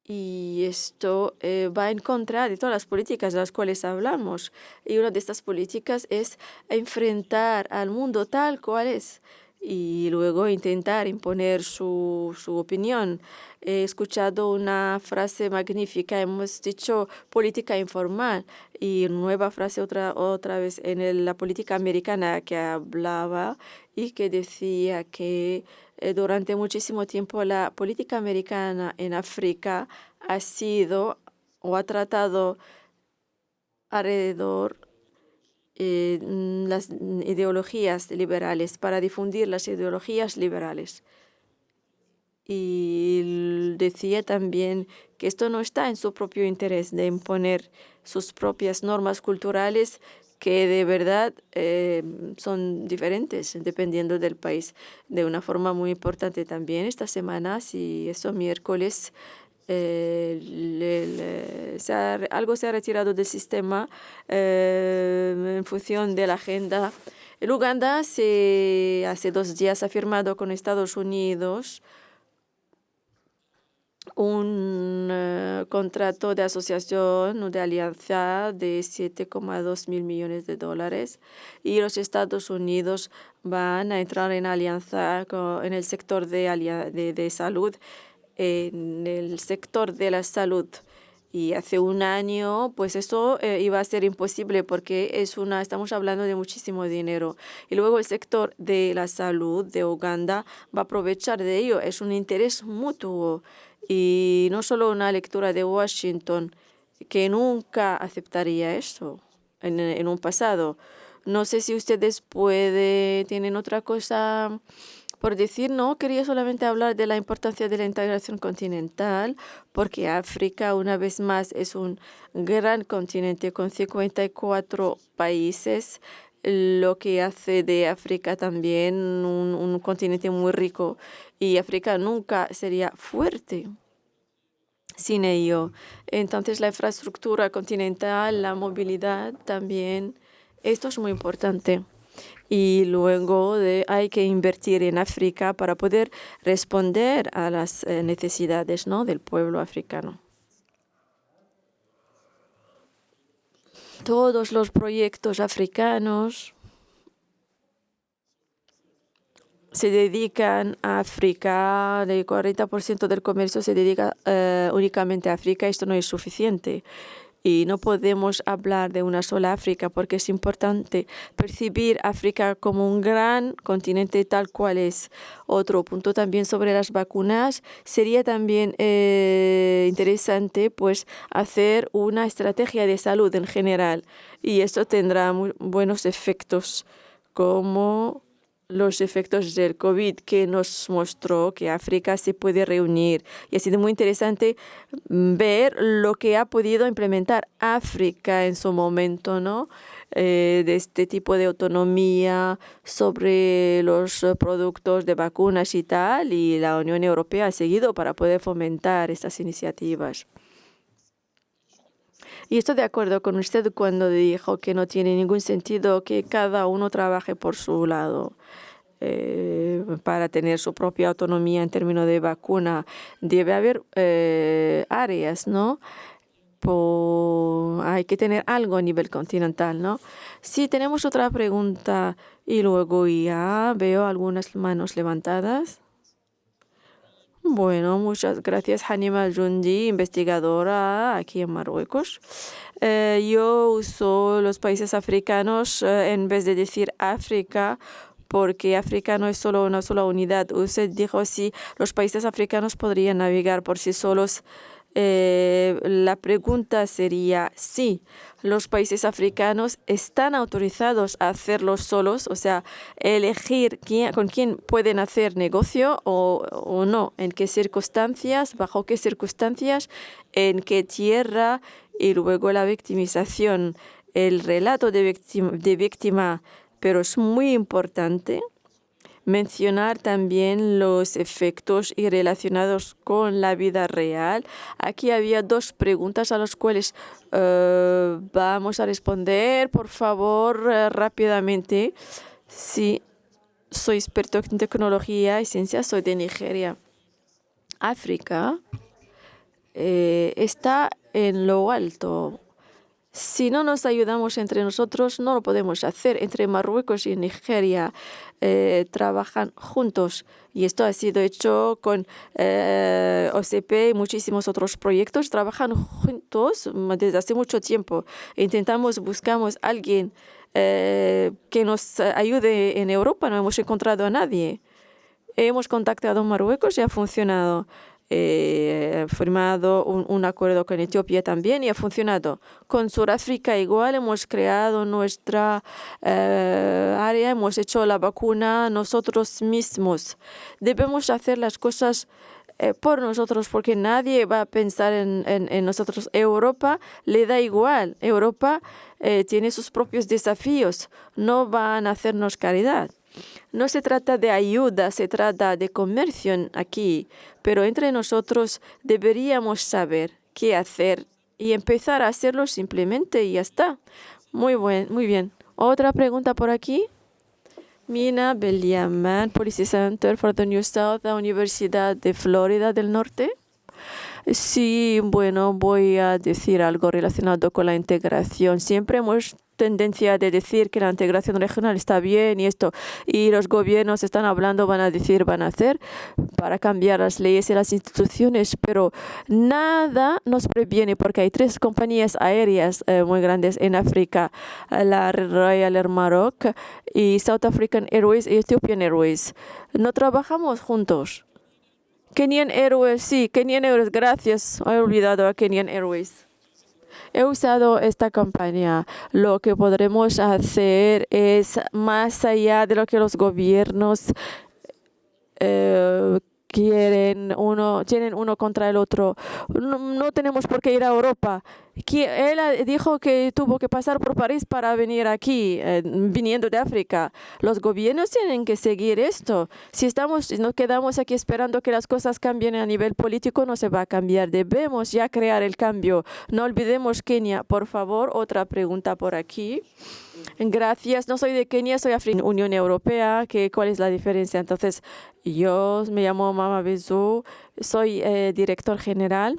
y esto va en contra de todas las políticas de las cuales hablamos. Y una de estas políticas es enfrentar al mundo tal cual es y luego intentar imponer su opinión. He escuchado una frase magnífica, hemos dicho política informal y nueva frase otra vez en la política americana que hablaba y que decía que durante muchísimo tiempo la política americana en África ha sido o ha tratado alrededor las ideologías liberales, para difundir las ideologías liberales. Y decía también que esto no está en su propio interés de imponer sus propias normas culturales que de verdad son diferentes dependiendo del país. De una forma muy importante también esta semana, si eso miércoles, algo se ha retirado del sistema en función de la agenda. En Uganda hace 2 días ha firmado con Estados Unidos un contrato de asociación o de alianza de 7,2 mil millones de dólares y los Estados Unidos van a entrar en alianza en el sector de salud, en el sector de la salud. Y hace un año, pues esto iba a ser imposible porque estamos hablando de muchísimo dinero. Y luego el sector de la salud de Uganda va a aprovechar de ello. Es un interés mutuo y no solo una lectura de Washington, que nunca aceptaría esto en un pasado. No sé si ustedes tienen otra cosa por decir. No, quería solamente hablar de la importancia de la integración continental, porque África, una vez más, es un gran continente con 54 países, lo que hace de África también un continente muy rico. Y África nunca sería fuerte sin ello. Entonces, la infraestructura continental, la movilidad también, esto es muy importante. Y luego hay que invertir en África para poder responder a las necesidades, ¿no?, del pueblo africano. Todos los proyectos africanos se dedican a África. El 40% del comercio se dedica únicamente a África. Esto no es suficiente. Y no podemos hablar de una sola África porque es importante percibir África como un gran continente tal cual es. Otro punto también sobre las vacunas. Sería también interesante pues hacer una estrategia de salud en general. Y esto tendrá buenos efectos como los efectos del COVID, que nos mostró que África se puede reunir. Y ha sido muy interesante ver lo que ha podido implementar África en su momento, ¿no? De este tipo de autonomía sobre los productos de vacunas y tal. Y la Unión Europea ha seguido para poder fomentar estas iniciativas. Y estoy de acuerdo con usted cuando dijo que no tiene ningún sentido que cada uno trabaje por su lado para tener su propia autonomía en términos de vacuna. Debe haber áreas, ¿no? Hay que tener algo a nivel continental, ¿no? Sí, tenemos otra pregunta y luego ya veo algunas manos levantadas. Bueno, muchas gracias, Hanima Jundi, investigadora aquí en Marruecos. Yo uso los países africanos en vez de decir África, porque África no es solo una sola unidad. Usted dijo si los países africanos podrían navegar por sí solos. La pregunta sería, sí, los países africanos están autorizados a hacerlo solos, o sea, elegir con quién pueden hacer negocio o no, en qué circunstancias, bajo qué circunstancias, en qué tierra, y luego la victimización, el relato de víctima, pero es muy importante mencionar también los efectos y relacionados con la vida real. Aquí había dos preguntas a las cuales vamos a responder, por favor, rápidamente. Sí, soy experto en tecnología y ciencia, soy de Nigeria. África está en lo alto. Si no nos ayudamos entre nosotros, no lo podemos hacer. Entre Marruecos y Nigeria trabajan juntos. Y esto ha sido hecho con OCP y muchísimos otros proyectos. Trabajan juntos desde hace mucho tiempo. Buscamos a alguien que nos ayude en Europa. No hemos encontrado a nadie. Hemos contactado a Marruecos y ha funcionado. Firmado un acuerdo con Etiopía también y ha funcionado. Con Sudáfrica igual hemos creado nuestra área, hemos hecho la vacuna nosotros mismos. Debemos hacer las cosas por nosotros porque nadie va a pensar en nosotros. Europa le da igual. Europa tiene sus propios desafíos. No van a hacernos caridad. No se trata de ayuda, se trata de comercio aquí, pero entre nosotros deberíamos saber qué hacer y empezar a hacerlo simplemente y ya está. Muy bien. Otra pregunta por aquí. Mina Belliaman, Policy Center for the New South, la Universidad de Florida del Norte. Sí, bueno, voy a decir algo relacionado con la integración. Siempre hemos tendencia de decir que la integración regional está bien y los gobiernos están hablando, van a decir, van a hacer para cambiar las leyes y las instituciones, pero nada nos previene porque hay 3 compañías aéreas muy grandes en África, la Royal Air Maroc y South African Airways y Ethiopian Airways. No trabajamos juntos. Kenyan Airways, sí, Kenyan Airways, gracias. He olvidado a Kenyan Airways. He usado esta compañía. Lo que podremos hacer es más allá de lo que los gobiernos tienen uno contra el otro. No tenemos por qué ir a Europa. Él dijo que tuvo que pasar por París para venir aquí, viniendo de África. Los gobiernos tienen que seguir esto. Si nos quedamos aquí esperando que las cosas cambien a nivel político, no se va a cambiar. Debemos ya crear el cambio. No olvidemos Kenia. Por favor, otra pregunta por aquí. Gracias. No soy de Kenia, soy de Unión Europea. ¿Cuál es la diferencia? Entonces, yo me llamo Mama Bezu, soy director general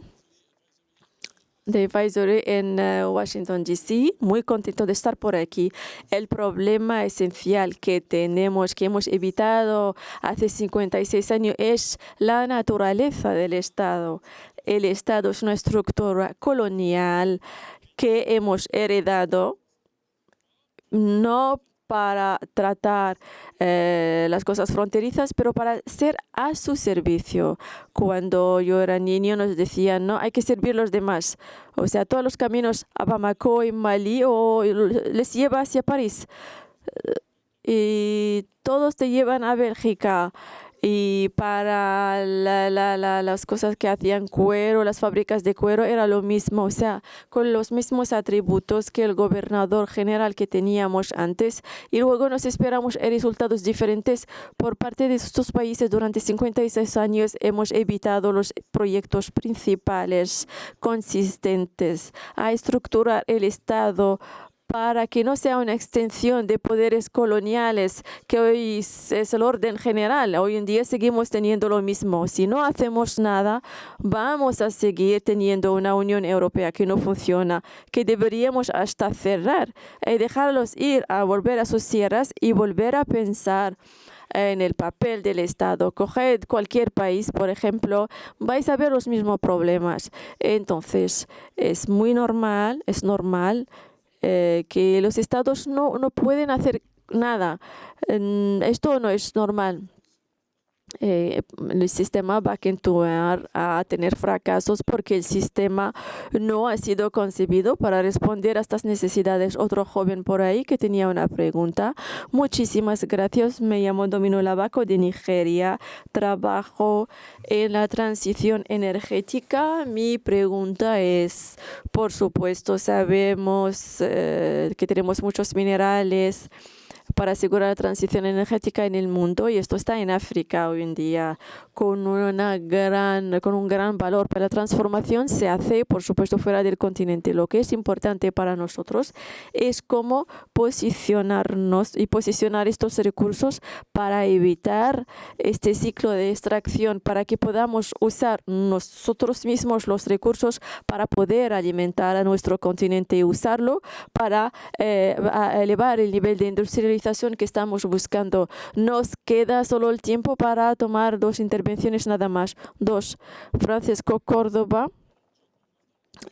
de Advisory en Washington, D.C. Muy contento de estar por aquí. El problema esencial que hemos evitado hace 56 años es la naturaleza del Estado. El Estado es una estructura colonial que hemos heredado no para tratar las cosas fronterizas, pero para ser a su servicio. Cuando yo era niño nos decían, no, hay que servir a los demás. O sea, todos los caminos a Bamako y Malí o les lleva hacia París. Y todos te llevan a Bélgica. Y para las cosas que hacían cuero, las fábricas de cuero, era lo mismo, o sea, con los mismos atributos que el gobernador general que teníamos antes. Y luego nos esperamos resultados diferentes por parte de estos países. Durante 56 años hemos evitado los proyectos principales consistentes a estructurar el Estado para que no sea una extensión de poderes coloniales, que hoy es el orden general. Hoy en día seguimos teniendo lo mismo. Si no hacemos nada, vamos a seguir teniendo una Unión Europea que no funciona, que deberíamos hasta cerrar y dejarlos ir a volver a sus tierras y volver a pensar en el papel del Estado. Coged cualquier país, por ejemplo, vais a ver los mismos problemas. Entonces, es normal que los estados no pueden hacer nada. Esto no es normal. el sistema va a continuar a tener fracasos porque el sistema no ha sido concebido para responder a estas necesidades. Otro joven por ahí que tenía una pregunta. Muchísimas gracias. Me llamo Domino Lavaco de Nigeria. Trabajo en la transición energética. Mi pregunta es, por supuesto, sabemos que tenemos muchos minerales para asegurar la transición energética en el mundo, y esto está en África hoy en día con un gran valor. Pero la transformación se hace, por supuesto, fuera del continente. Lo que es importante para nosotros es cómo posicionarnos y posicionar estos recursos para evitar este ciclo de extracción, para que podamos usar nosotros mismos los recursos para poder alimentar a nuestro continente y usarlo para elevar el nivel de industrialización que estamos buscando. Nos queda solo el tiempo para tomar 2 intervenciones nada más. 2. Francisco Córdoba,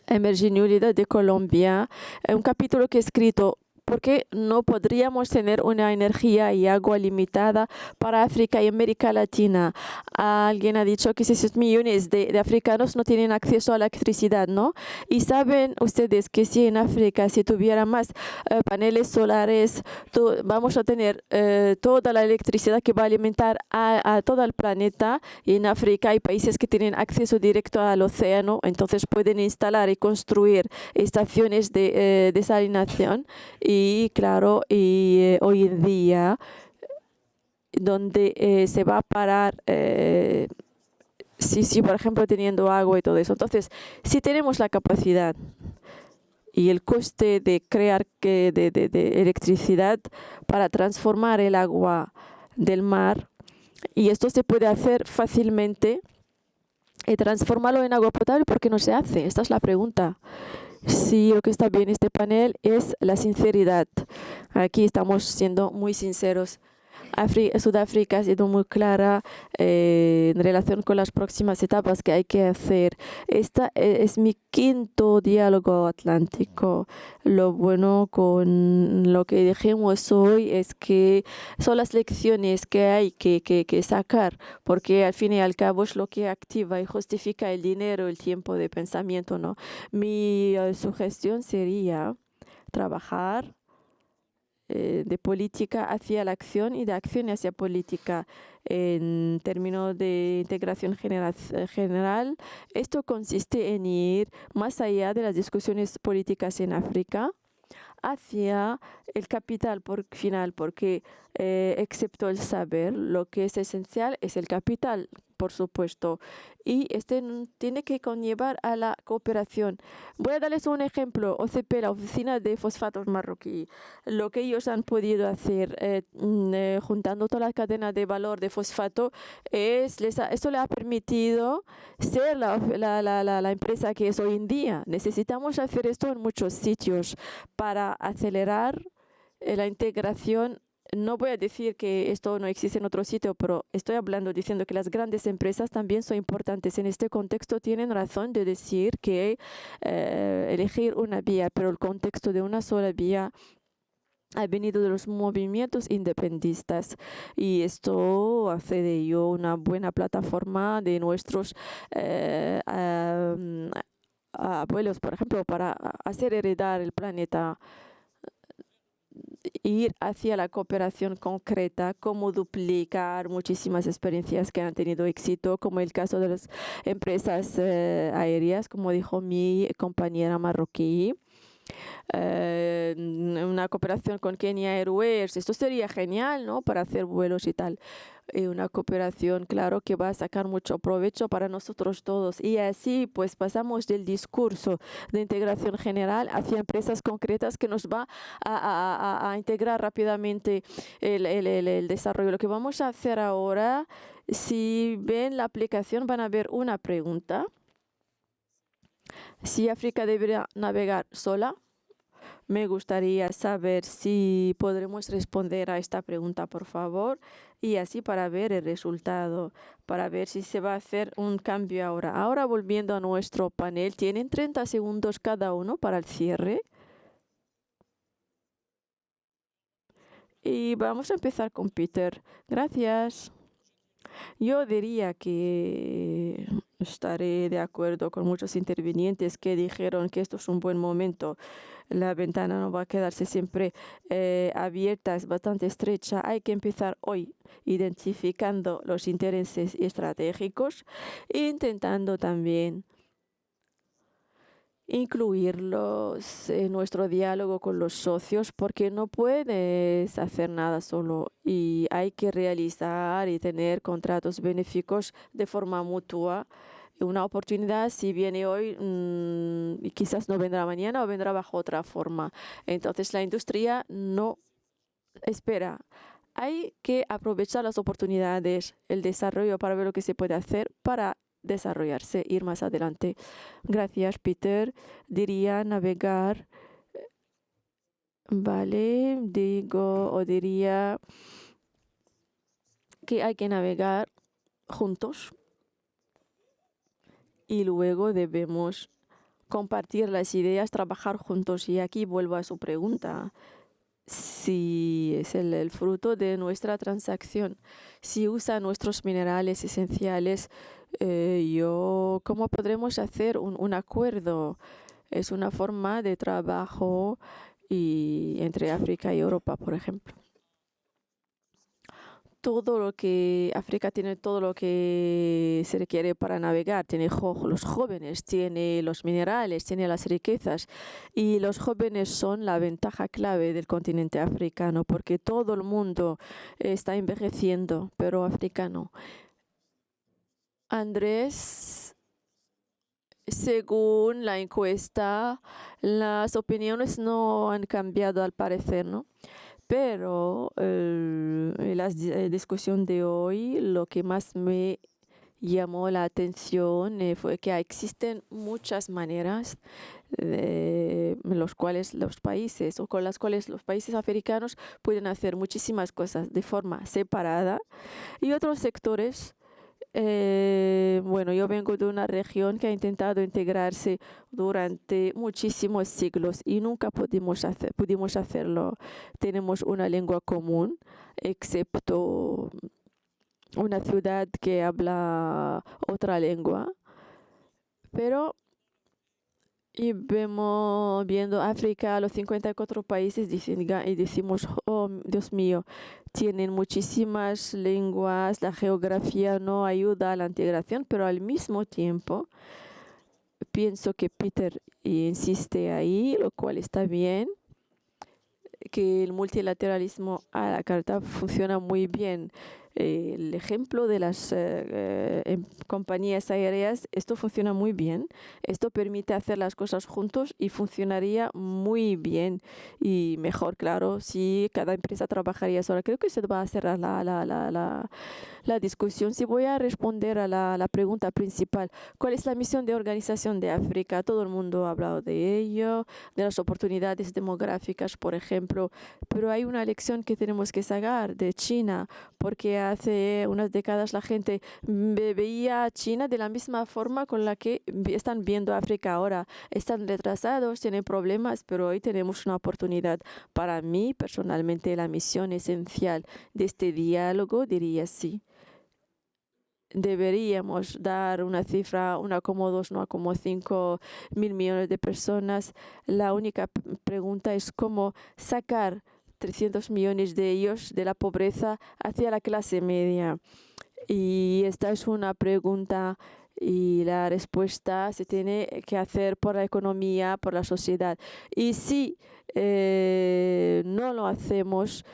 Emerging Unidad de Colombia. Un capítulo que he escrito: ¿por qué no podríamos tener una energía y agua limitada para África y América Latina? Alguien ha dicho que 6 millones de africanos no tienen acceso a la electricidad, ¿no? Y saben ustedes que si en África, si tuviera más paneles solares, vamos a tener toda la electricidad que va a alimentar a todo el planeta. Y en África hay países que tienen acceso directo al océano, entonces pueden instalar y construir estaciones de desalinación. Y claro, hoy en día, donde se va a parar, si por ejemplo teniendo agua y todo eso. Entonces, si tenemos la capacidad y el coste de crear de electricidad para transformar el agua del mar, y esto se puede hacer fácilmente, y transformarlo en agua potable, ¿por qué no se hace? Esta es la pregunta. Sí, lo que está bien este panel es la sinceridad. Aquí estamos siendo muy sinceros. Sudáfrica ha sido muy clara en relación con las próximas etapas que hay que hacer. Esta es mi 5º diálogo atlántico. Lo bueno con lo que dijimos hoy es que son las lecciones que hay que sacar, porque al fin y al cabo es lo que activa y justifica el dinero, el tiempo de pensamiento, ¿no? Mi sugestión sería trabajar de política hacia la acción y de acción hacia política. En términos de integración general, esto consiste en ir más allá de las discusiones políticas en África hacia el capital final, porque excepto el saber, lo que es esencial es el capital, por supuesto, y este tiene que conllevar a la cooperación. Voy a darles un ejemplo. OCP, la Oficina de Fosfatos Marroquí, lo que ellos han podido hacer juntando toda la cadena de valor de fosfato, esto le ha permitido ser la empresa que es hoy en día. Necesitamos hacer esto en muchos sitios para acelerar la integración. No voy a decir que esto no existe en otro sitio, pero estoy diciendo que las grandes empresas también son importantes. En este contexto tienen razón de decir que elegir una vía, pero el contexto de una sola vía ha venido de los movimientos independentistas, y esto hace de ello una buena plataforma de nuestros abuelos, por ejemplo, para hacer heredar el planeta. Ir hacia la cooperación concreta, cómo duplicar muchísimas experiencias que han tenido éxito, como el caso de las empresas aéreas, como dijo mi compañera marroquí. Una cooperación con Kenya Airways, esto sería genial, ¿no? Para hacer vuelos y tal. Una cooperación, claro, que va a sacar mucho provecho para nosotros todos. Y así, pues, pasamos del discurso de integración general hacia empresas concretas que nos va a integrar rápidamente el desarrollo. Lo que vamos a hacer ahora, si ven la aplicación, van a ver una pregunta. Si África debería navegar sola. Me gustaría saber si podremos responder a esta pregunta, por favor, y así para ver el resultado, para ver si se va a hacer un cambio ahora. Ahora, volviendo a nuestro panel, tienen 30 segundos cada uno para el cierre. Y vamos a empezar con Peter. Gracias. Yo diría que estaré de acuerdo con muchos intervinientes que dijeron que esto es un buen momento. La ventana no va a quedarse siempre abierta, es bastante estrecha. Hay que empezar hoy identificando los intereses estratégicos e intentando también incluirlos en nuestro diálogo con los socios, porque no puedes hacer nada solo y hay que realizar y tener contratos benéficos de forma mutua. Una oportunidad, si viene hoy, y quizás no vendrá mañana o vendrá bajo otra forma. Entonces la industria no espera. Hay que aprovechar las oportunidades, el desarrollo para ver lo que se puede hacer para desarrollarse, ir más adelante. Gracias, Peter. Diría navegar, vale, diría que hay que navegar juntos y luego debemos compartir las ideas, trabajar juntos. Y aquí vuelvo a su pregunta. Si es el fruto de nuestra transacción, si usa nuestros minerales esenciales, ¿cómo podremos hacer un acuerdo? Es una forma de trabajo entre África y Europa, por ejemplo. África tiene todo lo que se requiere para navegar. Tiene los jóvenes, tiene los minerales, tiene las riquezas. Y los jóvenes son la ventaja clave del continente africano, porque todo el mundo está envejeciendo, pero África no. Andrés, según la encuesta, las opiniones no han cambiado al parecer, ¿no? Pero en la discusión de hoy, lo que más me llamó la atención fue que existen muchas maneras con las cuales los países africanos pueden hacer muchísimas cosas de forma separada y otros sectores. Yo vengo de una región que ha intentado integrarse durante muchísimos siglos y nunca pudimos hacerlo. Tenemos una lengua común, excepto una ciudad que habla otra lengua. Pero viendo África, los 54 países, y decimos, oh, Dios mío, tienen muchísimas lenguas, la geografía no ayuda a la integración, pero al mismo tiempo pienso que Peter insiste ahí, lo cual está bien, que el multilateralismo a la carta funciona muy bien. El ejemplo de las compañías aéreas, esto funciona muy bien. Esto permite hacer las cosas juntos y funcionaría muy bien y mejor, claro, si cada empresa trabajaría sola. Creo que se va a cerrar la discusión. Si voy a responder a la pregunta principal, ¿cuál es la misión de Organización de África? Todo el mundo ha hablado de ello, de las oportunidades demográficas, por ejemplo, pero hay una lección que tenemos que sacar de China, porque hace unas décadas la gente veía a China de la misma forma con la que están viendo a África ahora. Están retrasados, tienen problemas, pero hoy tenemos una oportunidad. Para mí, personalmente, la misión esencial de este diálogo, diría sí. Deberíamos dar una cifra, 1,2, 1,5 mil millones de personas. La única pregunta es cómo sacar 300 millones de ellos de la pobreza hacia la clase media. Y esta es una pregunta y la respuesta se tiene que hacer por la economía, por la sociedad. Y si no lo hacemos,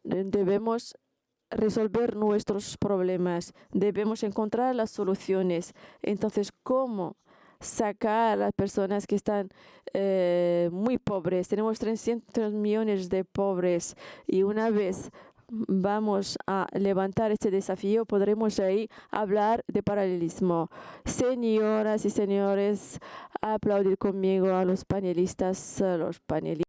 debemos resolver nuestros problemas, debemos encontrar las soluciones. Entonces, ¿cómo sacar a las personas que están muy pobres? Tenemos 300 millones de pobres y una vez vamos a levantar este desafío, podremos ahí hablar de paralelismo. Señoras y señores, aplaudir conmigo a los panelistas,